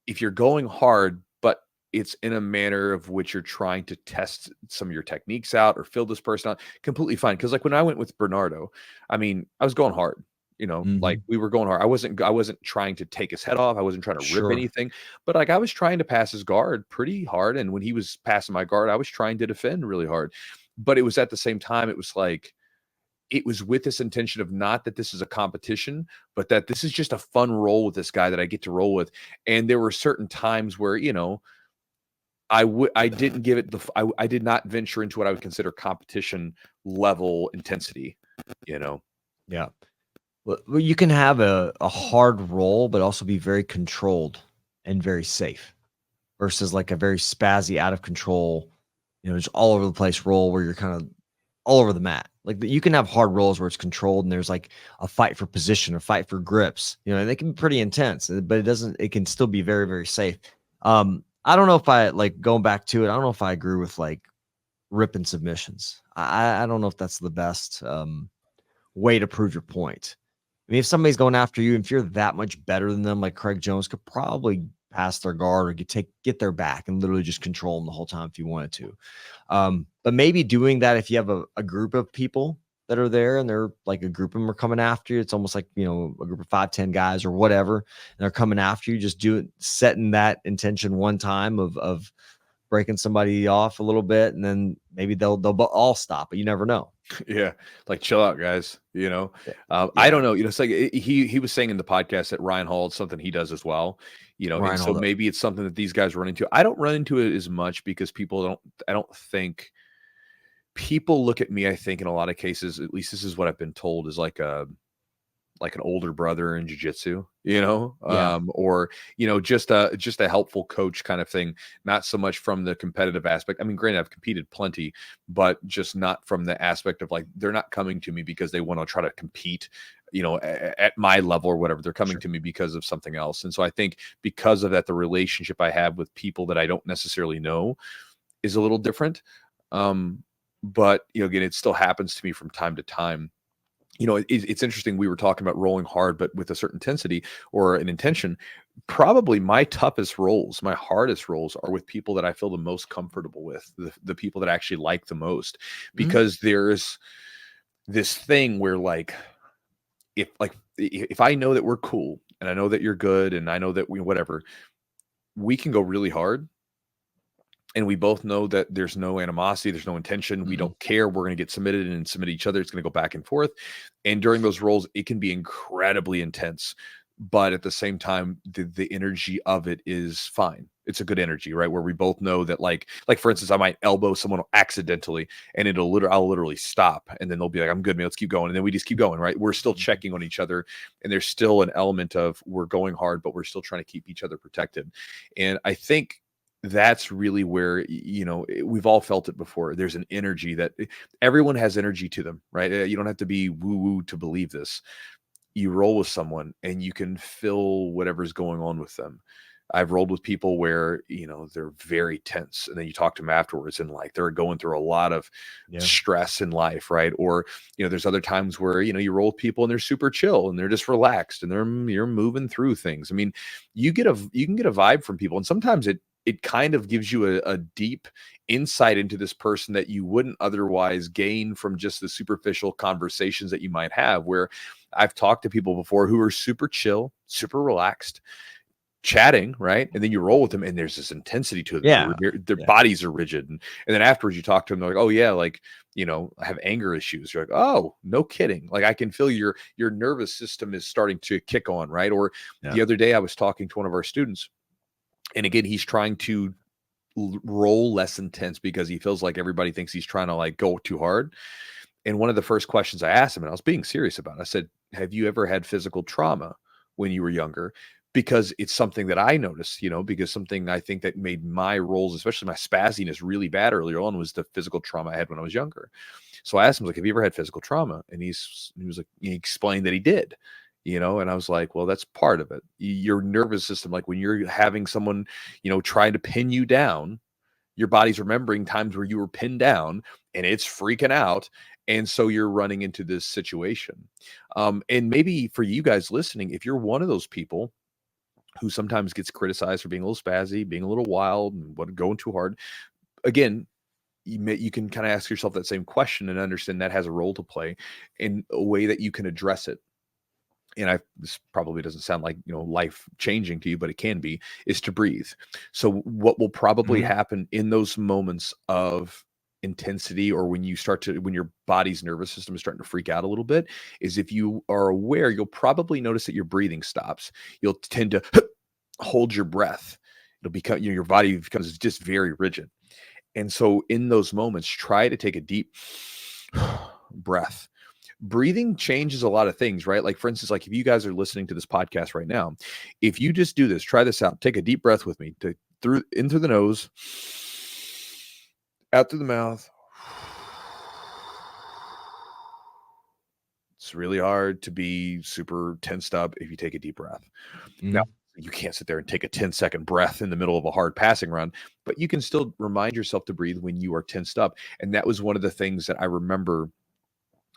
if you're going hard, but it's in a manner of which you're trying to test some of your techniques out or fill this person out, completely fine. Because like when I went with Bernardo, I mean, I was going hard, you know, like we were going hard. I wasn't trying to take his head off. I wasn't trying to rip anything, but like I was trying to pass his guard pretty hard. And when he was passing my guard, I was trying to defend really hard. But it was at the same time, it was like, it was with this intention of not that this is a competition, but that this is just a fun roll with this guy that I get to roll with. And there were certain times where, you know, I didn't give it I did not venture into what I would consider competition level intensity, you know? Yeah. Well, you can have a hard roll, but also be very controlled and very safe versus like a very spazzy, out of control, you know, just all over the place roll where you're kind of all over the mat. Like you can have hard rolls where it's controlled and there's like a fight for position, a fight for grips, you know, and they can be pretty intense, but it can still be very, very safe. I don't know if I like going back to it. I don't know if I agree with like ripping submissions. I don't know if that's the best way to prove your point. I mean, if somebody's going after you, if you're that much better than them, like Craig Jones could probably pass their guard or get their back and literally just control them the whole time if you wanted to. But maybe doing that if you have a group of people that are there and they're like a group of them are coming after you. It's almost like, you know, a group of 5-10 guys or whatever, and they're coming after you. Just setting that intention one time of breaking somebody off a little bit, and then maybe they'll all stop, but you never know. Yeah, like chill out, guys. You know, Yeah. I don't know. You know, it's like he was saying in the podcast that Ryan Hall, it's something he does as well. You know, and so maybe it's something that these guys run into. I don't run into it as much because I don't think people look at me. I think in a lot of cases, at least this is what I've been told, is like an older brother in jiu-jitsu, you know, or, you know, just a helpful coach kind of thing. Not so much from the competitive aspect. I mean, granted, I've competed plenty, but just not from the aspect of like, they're not coming to me because they want to try to compete, you know, at my level or whatever. They're coming to me because of something else. And so I think because of that, the relationship I have with people that I don't necessarily know is a little different. But, you know, again, it still happens to me from time to time. it's interesting. We were talking about rolling hard, but with a certain intensity or an intention. Probably my toughest rolls, my hardest rolls are with people that I feel the most comfortable with, the people that I actually like the most, because there's this thing where if I know that we're cool and I know that you're good and I know that we can go really hard. And we both know that there's no animosity, there's no intention. We don't care. We're going to get submitted and submit each other. It's going to go back and forth. And during those rolls, it can be incredibly intense. But at the same time, the energy of it is fine. It's a good energy, right? Where we both know that, like for instance, I might elbow someone accidentally, and I'll literally stop, and then they'll be like, "I'm good, man. Let's keep going." And then we just keep going, right? We're still checking on each other, and there's still an element of we're going hard, but we're still trying to keep each other protected. And I think that's really where we've all felt it before. There's an energy that everyone has energy to them, right? You don't have to be woo woo to believe this. You roll with someone and you can feel whatever's going on with them. I've rolled with people where they're very tense, and then you talk to them afterwards and like they're going through a lot of stress in life, right? Or there's other times where you roll with people and they're super chill and they're just relaxed and you're moving through things. I mean, you can get a vibe from people, and sometimes it kind of gives you a deep insight into this person that you wouldn't otherwise gain from just the superficial conversations that you might have. Where I've talked to people before who are super chill, super relaxed, chatting, right? And then you roll with them and there's this intensity to them. Their bodies are rigid. And then afterwards you talk to them, they're like, "Oh yeah, like, I have anger issues." You're like, "Oh, no kidding." Like, I can feel your nervous system is starting to kick on, right? Or the other day I was talking to one of our students, and again, he's trying to roll less intense because he feels like everybody thinks he's trying to like go too hard. And one of the first questions I asked him, and I was being serious about it, I said, "Have you ever had physical trauma when you were younger?" Because it's something that I noticed, because something I think that made my rolls, especially my spazziness, really bad earlier on was the physical trauma I had when I was younger. So I asked him, like, "Have you ever had physical trauma?" And he was like, he explained that he did. And I was like, well, that's part of it. Your nervous system, like when you're having someone, trying to pin you down, your body's remembering times where you were pinned down and it's freaking out. And so you're running into this situation. And maybe for you guys listening, if you're one of those people who sometimes gets criticized for being a little spazzy, being a little wild, and going too hard, again, you can kind of ask yourself that same question and understand that has a role to play in a way that you can address it. And this probably doesn't sound like life changing to you, but it can be, is to breathe. So what will probably happen in those moments of intensity, or when your body's nervous system is starting to freak out a little bit, is if you are aware, you'll probably notice that your breathing stops. You'll tend to hold your breath. It'll become, your body becomes just very rigid. And so in those moments, try to take a deep breath. Breathing changes a lot of things, right? Like, for instance, like if you guys are listening to this podcast right now, if you just do this, try this out. Take a deep breath with me, in through the nose, out through the mouth. It's really hard to be super tensed up if you take a deep breath. Now, you can't sit there and take a 10-second breath in the middle of a hard passing run, but you can still remind yourself to breathe when you are tensed up. And that was one of the things that I remember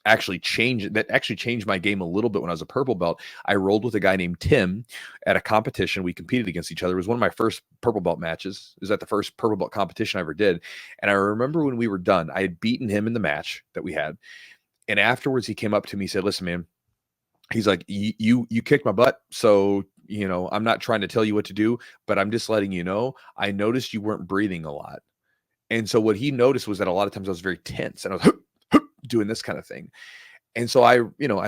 actually changed my game a little bit when I was a purple belt. I rolled with a guy named Tim at a competition. We competed against each other. It was one of my first purple belt matches. It was at the first purple belt competition I ever did. And I remember when we were done, I had beaten him in the match that we had. And afterwards he came up to me and said, "Listen, man," he's like, you kicked my butt. So, I'm not trying to tell you what to do, but I'm just letting you know, I noticed you weren't breathing a lot. And so what he noticed was that a lot of times I was very tense and I was doing this kind of thing. And so I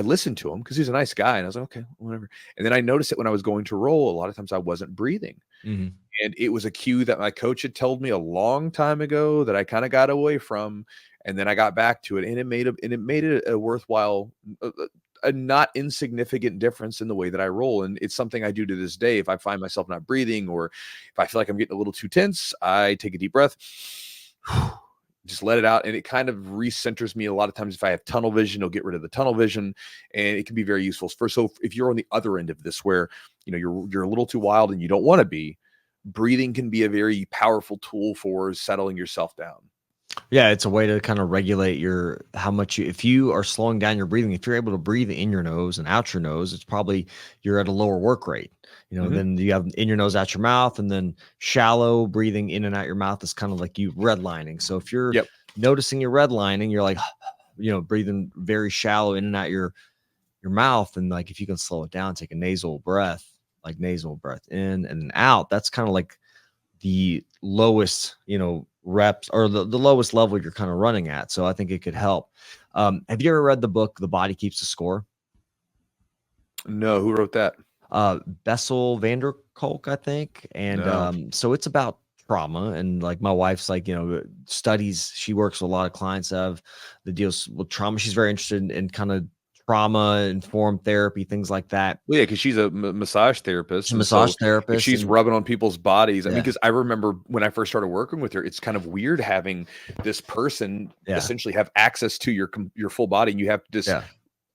listened to him because he's a nice guy. And I was like, okay, whatever. And then I noticed it when I was going to roll, a lot of times I wasn't breathing. And it was a cue that my coach had told me a long time ago that I kind of got away from. And then I got back to it, and it made it a worthwhile, a not insignificant difference in the way that I roll. And it's something I do to this day. If I find myself not breathing, or if I feel like I'm getting a little too tense, I take a deep breath, just let it out. And it kind of recenters me. A lot of times, if I have tunnel vision, it'll get rid of the tunnel vision, and it can be very useful. So if you're on the other end of this, where, you're a little too wild and you don't want to be, breathing can be a very powerful tool for settling yourself down. Yeah, it's a way to kind of regulate your how much if you are slowing down your breathing, if you're able to breathe in your nose and out your nose, it's probably you're at a lower work rate. Mhm. Then you have in your nose, out your mouth, and then shallow breathing in and out your mouth is kind of like you redlining. So if you're Yep. noticing your redlining, you're like, breathing very shallow in and out your mouth, and like if you can slow it down, take a nasal breath, like nasal breath in and out. That's kind of like the lowest, reps or the lowest level you're kind of running at. So I think it could help. Have you ever read the book The Body Keeps the Score? No, who wrote that? Bessel van der Kolk, I think. And No. so it's about trauma. And like my wife's like, studies, she works with a lot of clients of the deals with trauma. She's very interested in kind of trauma informed therapy, things like that. Well, yeah, because she's a massage therapist, She's a and massage so if therapist she's and rubbing on people's bodies, I mean, yeah, because I remember when I first started working with her, it's kind of weird having this person yeah, essentially have access to your full body, and you have to just yeah.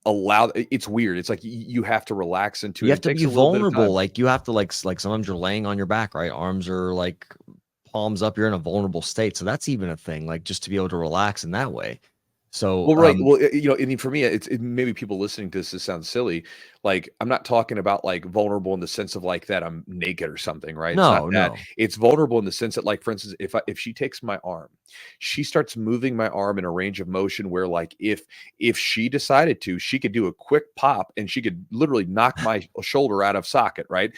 allow. It's weird. It's like you have to relax into You it. have It to takes be a little bit of vulnerable. time. Like you have to like sometimes you're laying on your back, right? Arms are like palms up. You're in a vulnerable state. So that's even a thing, like just to be able to relax in that way. So Well, right. Well, I mean, for me, maybe people listening to this sounds silly. Like, I'm not talking about like vulnerable in the sense of like that I'm naked or something, right? It's not no, that. no. It's vulnerable in the sense that, like, for instance, if she takes my arm, she starts moving my arm in a range of motion where, like, if she decided to, she could do a quick pop and she could literally knock my shoulder out of socket, right?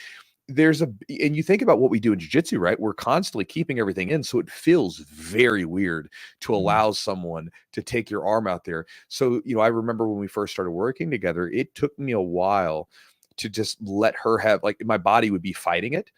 And you think about what we do in jiu-jitsu, right? We're constantly keeping everything in, so it feels very weird to Mhm. allow someone to take your arm out there. So, I remember when we first started working together, it took me a while to just let her have, like, my body would be fighting it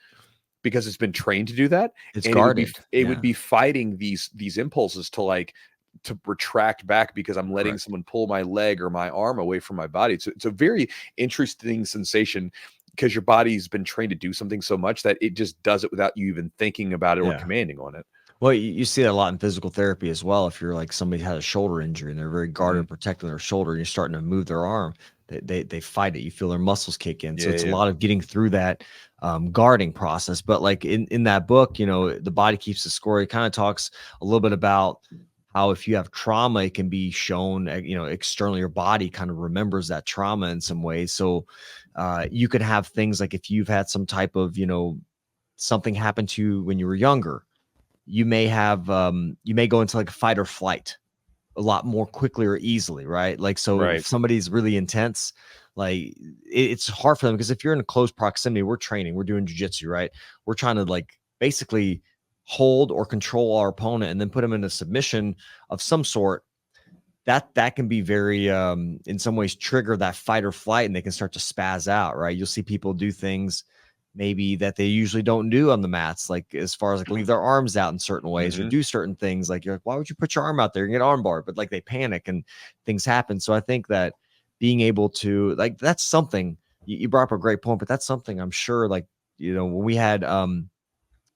because it's been trained to do that, It's and guarded. it would Yeah, be fighting these impulses to, like, to retract back because I'm letting correct. someone pull my leg or my arm away from my body. It's a very interesting sensation because your body's been trained to do something so much that it just does it without you even thinking about it or Yeah. commanding on it. Well, you see that a lot in physical therapy as well. If you're like somebody had a shoulder injury and they're very guarded, Mhm. protecting their shoulder, and you're starting to move their arm, they fight it. You feel their muscles kick in. So Yeah, it's a yeah. lot of getting through that guarding process. But like in that book, the body keeps the score. It kind of talks a little bit about how if you have trauma, it can be shown, externally. Your body kind of remembers that trauma in some ways. So you could have things like if you've had some type of, something happen to you when you were younger, you may go into like fight or flight a lot more quickly or easily, right? Like, so if Right. somebody's really intense, like it's hard for them because if you're in a close proximity, we're training, we're doing jujitsu, right? We're trying to like basically hold or control our opponent and then put them in a submission of some sort. That can be very in some ways trigger that fight or flight, and they can start to spaz out, right? You'll see people do things maybe that they usually don't do on the mats, like as far as like leave their arms out in certain ways or Mhm. do certain things. Like you're like, why would you put your arm out there and get arm bar? But like they panic and things happen. So I think that being able to like that's something you brought up a great point, but that's something I'm sure like when we had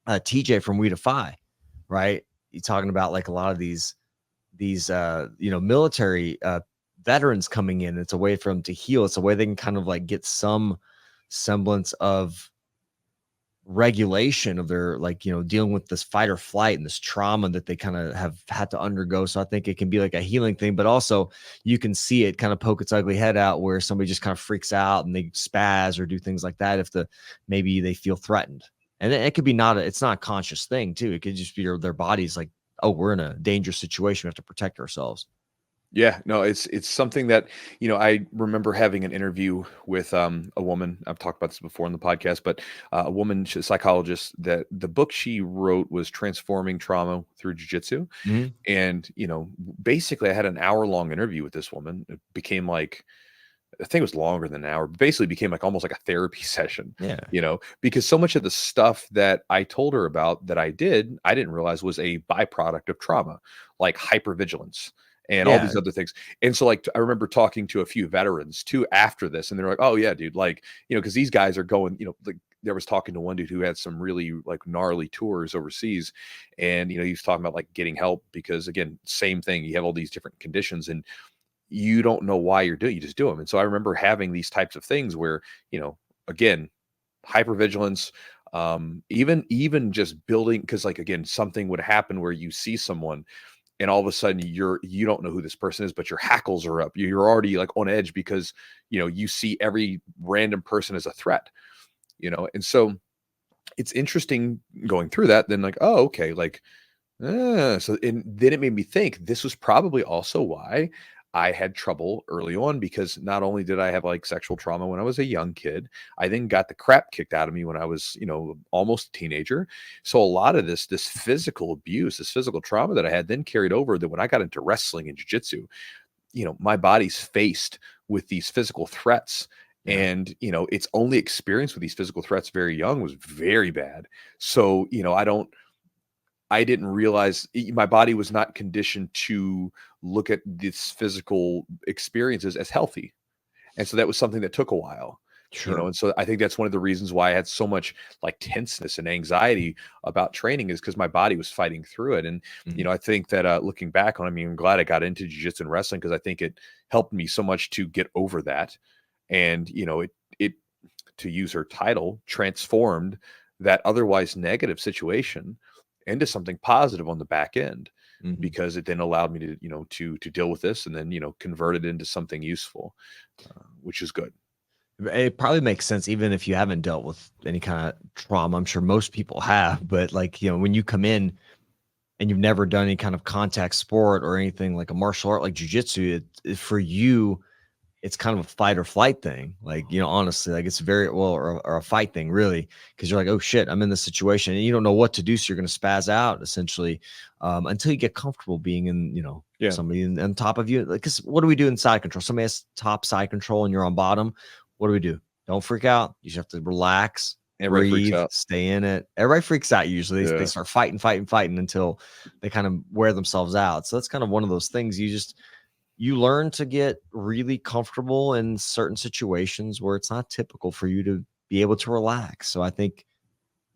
TJ from We Defy, right? You talking about like a lot of these military veterans coming in. It's a way for them to heal. It's a way they can kind of like get some semblance of regulation of their like dealing with this fight or flight and this trauma that they kind of have had to undergo. So I think it can be like a healing thing, but also you can see it kind of poke its ugly head out where somebody just kind of freaks out and they spaz or do things like that if maybe they feel threatened. And it could be it's not a conscious thing too. It could just be their body's like, oh, we're in a dangerous situation, we have to protect ourselves. Yeah, no, it's something that, I remember having an interview with a woman. I've talked about this before on the podcast, but a woman, she's a psychologist, that the book she wrote was Transforming Trauma Through Jiu-Jitsu. Mhm. And, basically I had an hour-long interview with this woman. It became like, I think it was longer than an hour, but basically became like almost like a therapy session, Yeah. because so much of the stuff that I told her about that I didn't realize was a byproduct of trauma, like hypervigilance and all Yeah. these other things. And so, like, I remember talking to a few veterans too after this, and they're like, "Oh yeah, dude, like, because these guys are going, like." There was talking to one dude who had some really like gnarly tours overseas, and he was talking about like getting help because, again, same thing. You have all these different conditions, and you don't know why you're doing, you just do them. And so I remember having these types of things where, again, hypervigilance, even just building, because, like, again, something would happen where you see someone and all of a sudden you don't know who this person is, but your hackles are up. You're already like on edge because, you see every random person as a threat, and so it's interesting going through that. Then like, oh, okay, like, so and then it made me think this was probably also why I had trouble early on, because not only did I have like sexual trauma when I was a young kid, I then got the crap kicked out of me when I was, almost a teenager. So a lot of this physical abuse, this physical trauma that I had then carried over, that when I got into wrestling and jiu-jitsu, my body's faced with these physical threats. Yeah. And, its only experience with these physical threats very young was very bad. So, I didn't realize my body was not conditioned to look at these physical experiences as healthy. And so that was something that took a while, Sure. and so I think that's one of the reasons why I had so much like tenseness and anxiety about training, is because my body was fighting through it. And, Mhm. I think that looking back on, I mean, I'm glad I got into jiu-jitsu and wrestling, because I think it helped me so much to get over that. And, it, to use her title, transformed that otherwise negative situation into something positive on the back end, Mhm. because it then allowed me to, to deal with this, and then, convert it into something useful, which is good. It probably makes sense even if you haven't dealt with any kind of trauma. I'm sure most people have, but like, when you come in and you've never done any kind of contact sport or anything like a martial art like jujitsu, for you, it's kind of a fight or flight thing. Like, honestly, like it's very well, or a fight thing, really, because you're like, oh shit, I'm in this situation, and you don't know what to do, so you're going to spaz out essentially, until you get comfortable being in, Yeah. somebody on top of you. Like, because what do we do in side control? Somebody has top side control, and you're on bottom. What do we do? Don't freak out. You just have to relax, Everybody freaks breathe, out. stay in it. Everybody freaks out usually. They Yeah. start fighting until they kind of wear themselves out. So that's kind of one of those things. You learn to get really comfortable in certain situations where it's not typical for you to be able to relax. So I think,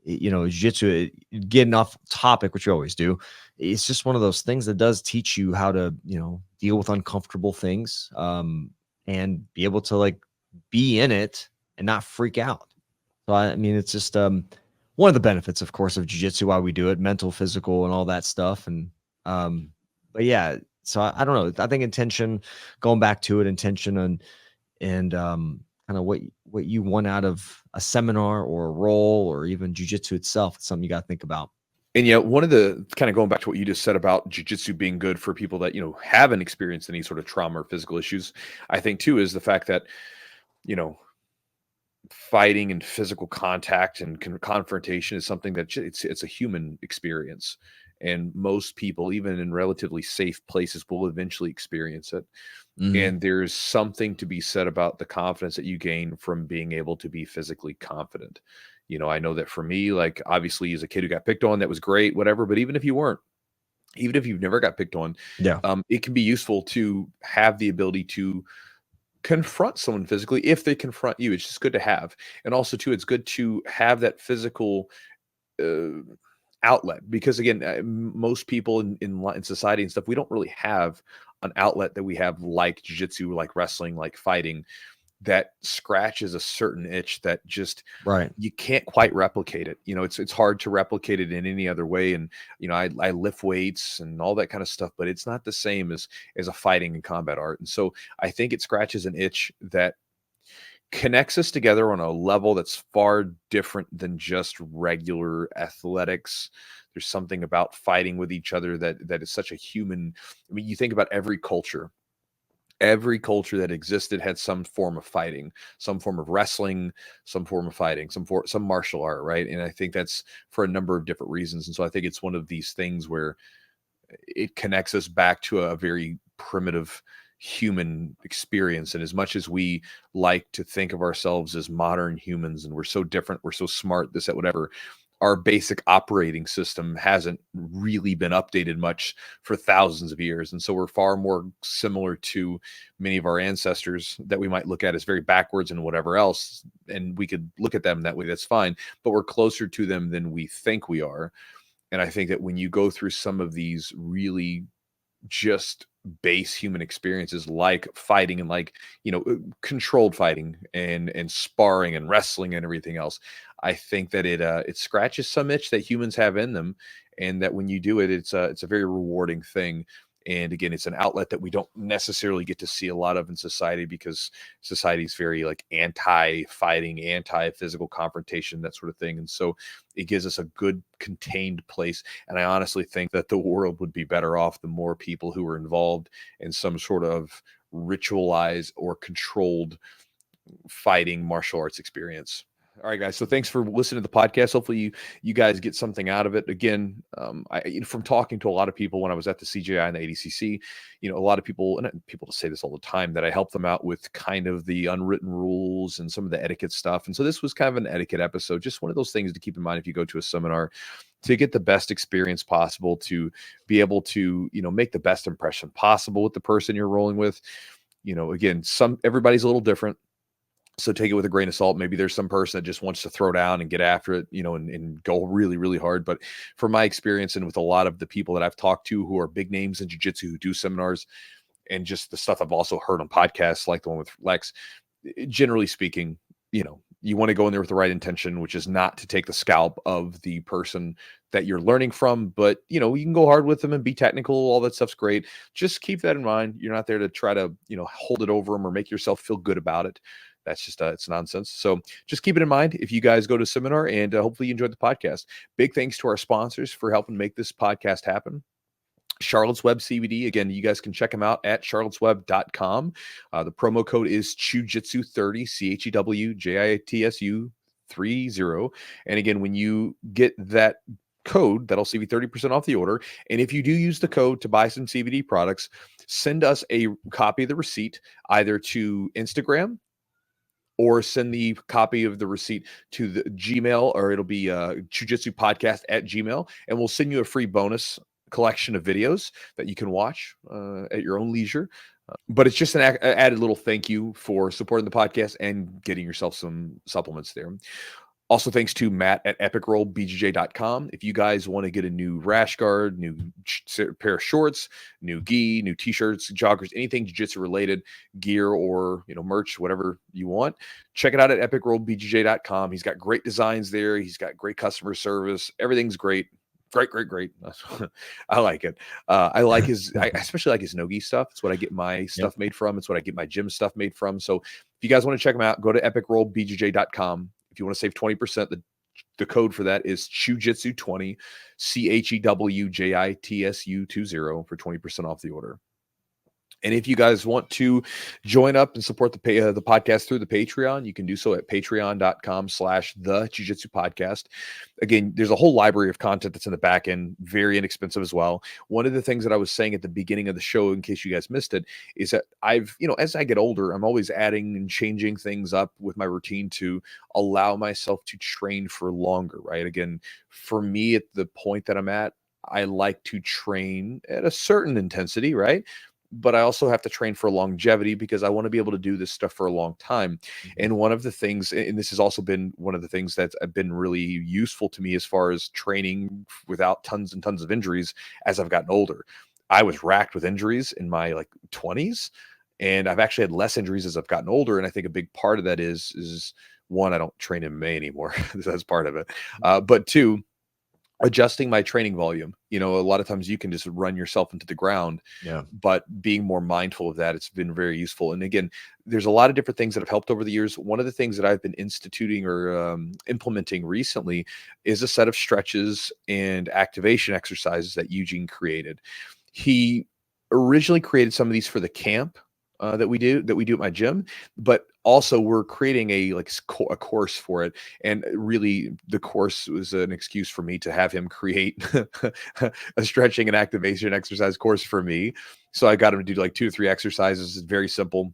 jiu-jitsu, getting off topic, which you always do, it's just one of those things that does teach you how to, deal with uncomfortable things, and be able to like be in it and not freak out. So I mean, it's just one of the benefits, of course, of jiu-jitsu, why we do it, mental, physical, and all that stuff. And but yeah, so I don't know. I think intention, going back to it, intention and kind of what you want out of a seminar or a role or even jiu-jitsu itself, it's something you got to think about. And one of the kind of going back to what you just said about jujitsu being good for people that, haven't experienced any sort of trauma or physical issues, I think too, is the fact that, you know, fighting and physical contact and confrontation is something that it's a human experience, and most people, even in relatively safe places, will eventually experience it. Mhm. And there's something to be said about the confidence that you gain from being able to be physically confident. I know that for me, like, obviously as a kid who got picked on, that was great, whatever. But even if you weren't, even if you've never got picked on, Yeah. it can be useful to have the ability to confront someone physically if they confront you. It's just good to have. And also too, it's good to have that physical uh, outlet, because again, most people in society and stuff, we don't really have an outlet that we have like jiu-jitsu, like wrestling, like fighting, that scratches a certain itch that just Right. you can't quite replicate it. It's hard to replicate it in any other way. And I lift weights and all that kind of stuff, but it's not the same as a fighting and combat art. And so I think it scratches an itch that connects us together on a level that's far different than just regular athletics. There's something about fighting with each other that is such a human. I mean, you think about every culture that existed had some form of fighting, some form of wrestling, some form of fighting, some martial art, right? And I think that's for a number of different reasons. And so I think it's one of these things where it connects us back to a very primitive human experience. And as much as we like to think of ourselves as modern humans and we're so different, we're so smart, this, that, whatever, our basic operating system hasn't really been updated much for thousands of years. And so we're far more similar to many of our ancestors that we might look at as very backwards and whatever else. And we could look at them that way, that's fine. But we're closer to them than we think we are. And I think that when you go through some of these really just base human experiences, like fighting and like, controlled fighting and sparring and wrestling and everything else, I think that it scratches some itch that humans have in them. and that when you do it, it's a very rewarding thing. And again, it's an outlet that we don't necessarily get to see a lot of in society, because society is very like anti-fighting, anti-physical confrontation, that sort of thing. And so it gives us a good contained place. And I honestly think that the world would be better off the more people who were involved in some sort of ritualized or controlled fighting martial arts experience. All right, guys. So thanks for listening to the podcast. Hopefully you guys get something out of it. Again, from talking to a lot of people when I was at the CJI and the ADCC, a lot of people, and people say this all the time, that I help them out with kind of the unwritten rules and some of the etiquette stuff. And so this was kind of an etiquette episode, just one of those things to keep in mind if you go to a seminar, to get the best experience possible, to be able to, make the best impression possible with the person you're rolling with. Again, everybody's a little different. So take it with a grain of salt. Maybe there's some person that just wants to throw down and get after it, and go really, really hard. But from my experience, and with a lot of the people that I've talked to who are big names in jiu-jitsu, who do seminars, and just the stuff I've also heard on podcasts like the one with Lex, generally speaking, you want to go in there with the right intention, which is not to take the scalp of the person that you're learning from, but you can go hard with them and be technical. All that stuff's great. Just keep that in mind. You're not there to try to, hold it over them or make yourself feel good about it. That's just it's nonsense. So just keep it in mind if you guys go to seminar, and hopefully you enjoyed the podcast. Big thanks to our sponsors for helping make this podcast happen. Charlotte's Web CBD. Again, you guys can check them out at charlottesweb.com. The promo code is Chewjitsu30, CHEWJITSU 30. And again, when you get that code, that'll save you 30% off the order. And if you do use the code to buy some CBD products, send us a copy of the receipt either to Instagram, or send the copy of the receipt to the Gmail, or it'll be Jiu-Jitsu podcast at Gmail, and we'll send you a free bonus collection of videos that you can watch at your own leisure. But it's just an added little thank you for supporting the podcast and getting yourself some supplements there. Also, thanks to Matt at epicrollbjj.com. If you guys want to get a new rash guard, new pair of shorts, new gi, new t-shirts, joggers, anything jiu-jitsu related gear, or merch, whatever you want, check it out at epicrollbjj.com. He's got great designs there. He's got great customer service. Everything's great. Great. I like it. I especially like his no-gi stuff. It's what I get my stuff made from. It's what I get my gym stuff made from. So if you guys want to check them out, go to epicrollbjj.com. If you want to save 20%, the code for that is Chewjitsu20, CHEWJITSU20, for 20% off the order. And if you guys want to join up and support the podcast through the Patreon, you can do so at patreon.com/the Jiu-Jitsu podcast. Again, there's a whole library of content that's in the back end, very inexpensive as well. One of the things that I was saying at the beginning of the show, in case you guys missed it, is that as I get older, I'm always adding and changing things up with my routine to allow myself to train for longer, right? Again, for me, at the point that I'm at, I like to train at a certain intensity, right? But I also have to train for longevity, because I want to be able to do this stuff for a long time. And one of the things, and this has also been one of the things that's been really useful to me as far as training without tons and tons of injuries as I've gotten older. I was racked with injuries in my 20s, and I've actually had less injuries as I've gotten older. And I think a big part of that is one, I don't train in May anymore. That's part of it. But two, adjusting my training volume. A lot of times you can just run yourself into the ground, but being more mindful of that, it's been very useful. And again, there's a lot of different things that have helped over the years. One of the things that I've been instituting or implementing recently is a set of stretches and activation exercises that Eugene created. He originally created some of these for the camp that we do at my gym, but also we're creating a course for it. And really, the course was an excuse for me to have him create a stretching and activation exercise course for me. So I got him to do 2 or 3 exercises. It's very simple,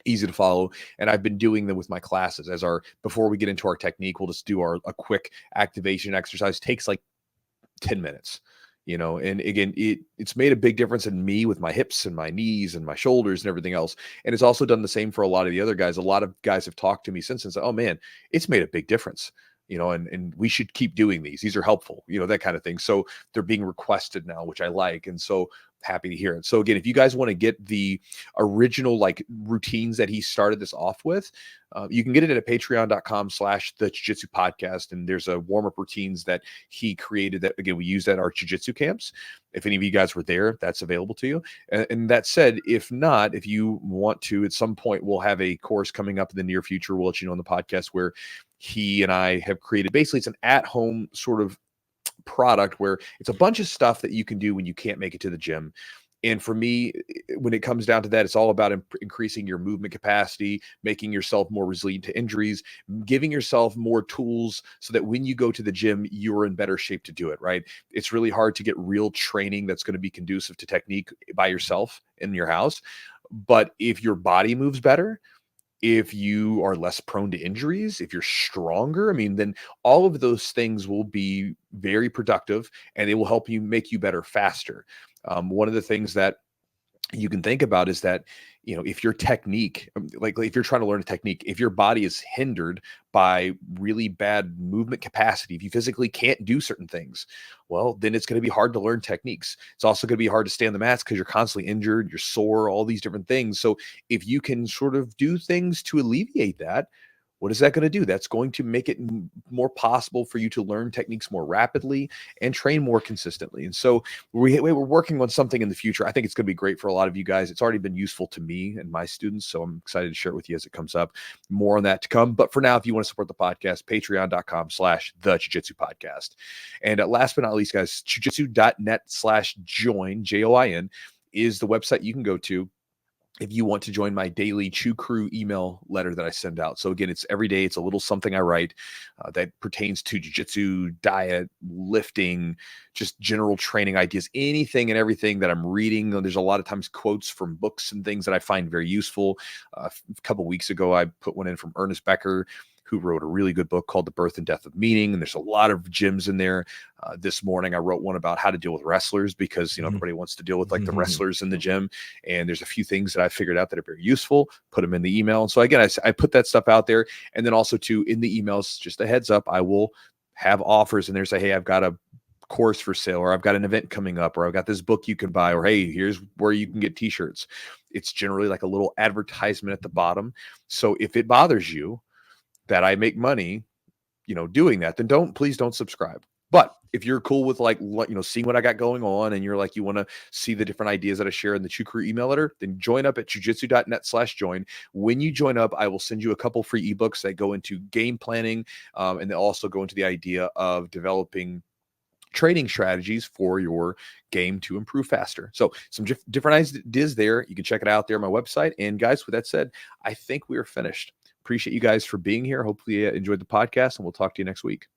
easy to follow. And I've been doing them with my classes before we get into our technique, we'll just do a quick activation exercise. Takes 10 minutes. And again, it's made a big difference in me with my hips and my knees and my shoulders and everything else. And it's also done the same for a lot of the other guys. A lot of guys have talked to me since and said, oh man, it's made a big difference. and we should keep doing these. These are helpful, that kind of thing. So they're being requested now, which I like. And so happy to hear it. So again, if you guys want to get the original like routines that he started this off with, you can get it at patreon.com/the Jiu-Jitsu podcast. And there's a warm-up routines that he created that, again, we use at our Jiu-Jitsu camps. If any of you guys were there, that's available to you. And that said, if not, if you want to, at some point, we'll have a course coming up in the near future. We'll let you know on the podcast where he and I have created, basically it's an at-home sort of product where it's a bunch of stuff that you can do when you can't make it to the gym. And for me, when it comes down to that, it's all about increasing your movement capacity, making yourself more resilient to injuries, giving yourself more tools so that when you go to the gym, you're in better shape to do it, right? It's really hard to get real training that's going to be conducive to technique by yourself in your house. But if your body moves better, if you are less prone to injuries, if you're stronger, then all of those things will be very productive and they will help you make you better faster. One of the things that you can think about is that, if your technique, like if you're trying to learn a technique, if your body is hindered by really bad movement capacity, if you physically can't do certain things, well, then it's going to be hard to learn techniques. It's also going to be hard to stay on the mats because you're constantly injured, you're sore, all these different things. So if you can sort of do things to alleviate that, what is that going to do? That's going to make it more possible for you to learn techniques more rapidly and train more consistently. And so we're working on something in the future. I think it's going to be great for a lot of you guys. It's already been useful to me and my students, so I'm excited to share it with you as it comes up. More on that to come. But for now, if you want to support the podcast, patreon.com/the Jiu-Jitsu podcast. And last but not least, guys, jiujitsu.net/join, JOIN, is the website you can go to if you want to join my daily Chew Crew email letter that I send out. So again, it's every day. It's a little something I write that pertains to jiu-jitsu, diet, lifting, just general training ideas, anything and everything that I'm reading. There's a lot of times quotes from books and things that I find very useful. A couple of weeks ago, I put one in from Ernest Becker, who wrote a really good book called The Birth and Death of Meaning. And there's a lot of gems in there. This morning, I wrote one about how to deal with wrestlers because, everybody wants to deal with like the wrestlers in the gym. And there's a few things that I figured out that are very useful, put them in the email. And so again, I put that stuff out there. And then also too, in the emails, just a heads up, I will have offers in there. Say, hey, I've got a course for sale, or I've got an event coming up, or I've got this book you can buy, or hey, here's where you can get t-shirts. It's generally like a little advertisement at the bottom. So if it bothers you that I make money, doing that, then please don't subscribe. But if you're cool with seeing what I got going on and you're like, you want to see the different ideas that I share in the Chew Crew email letter, then join up at jiujitsu.net/join. When you join up, I will send you a couple free ebooks that go into game planning. And they also go into the idea of developing training strategies for your game to improve faster. So some different ideas there. You can check it out there on my website. And guys, with that said, I think we are finished. Appreciate you guys for being here. Hopefully you enjoyed the podcast, and we'll talk to you next week.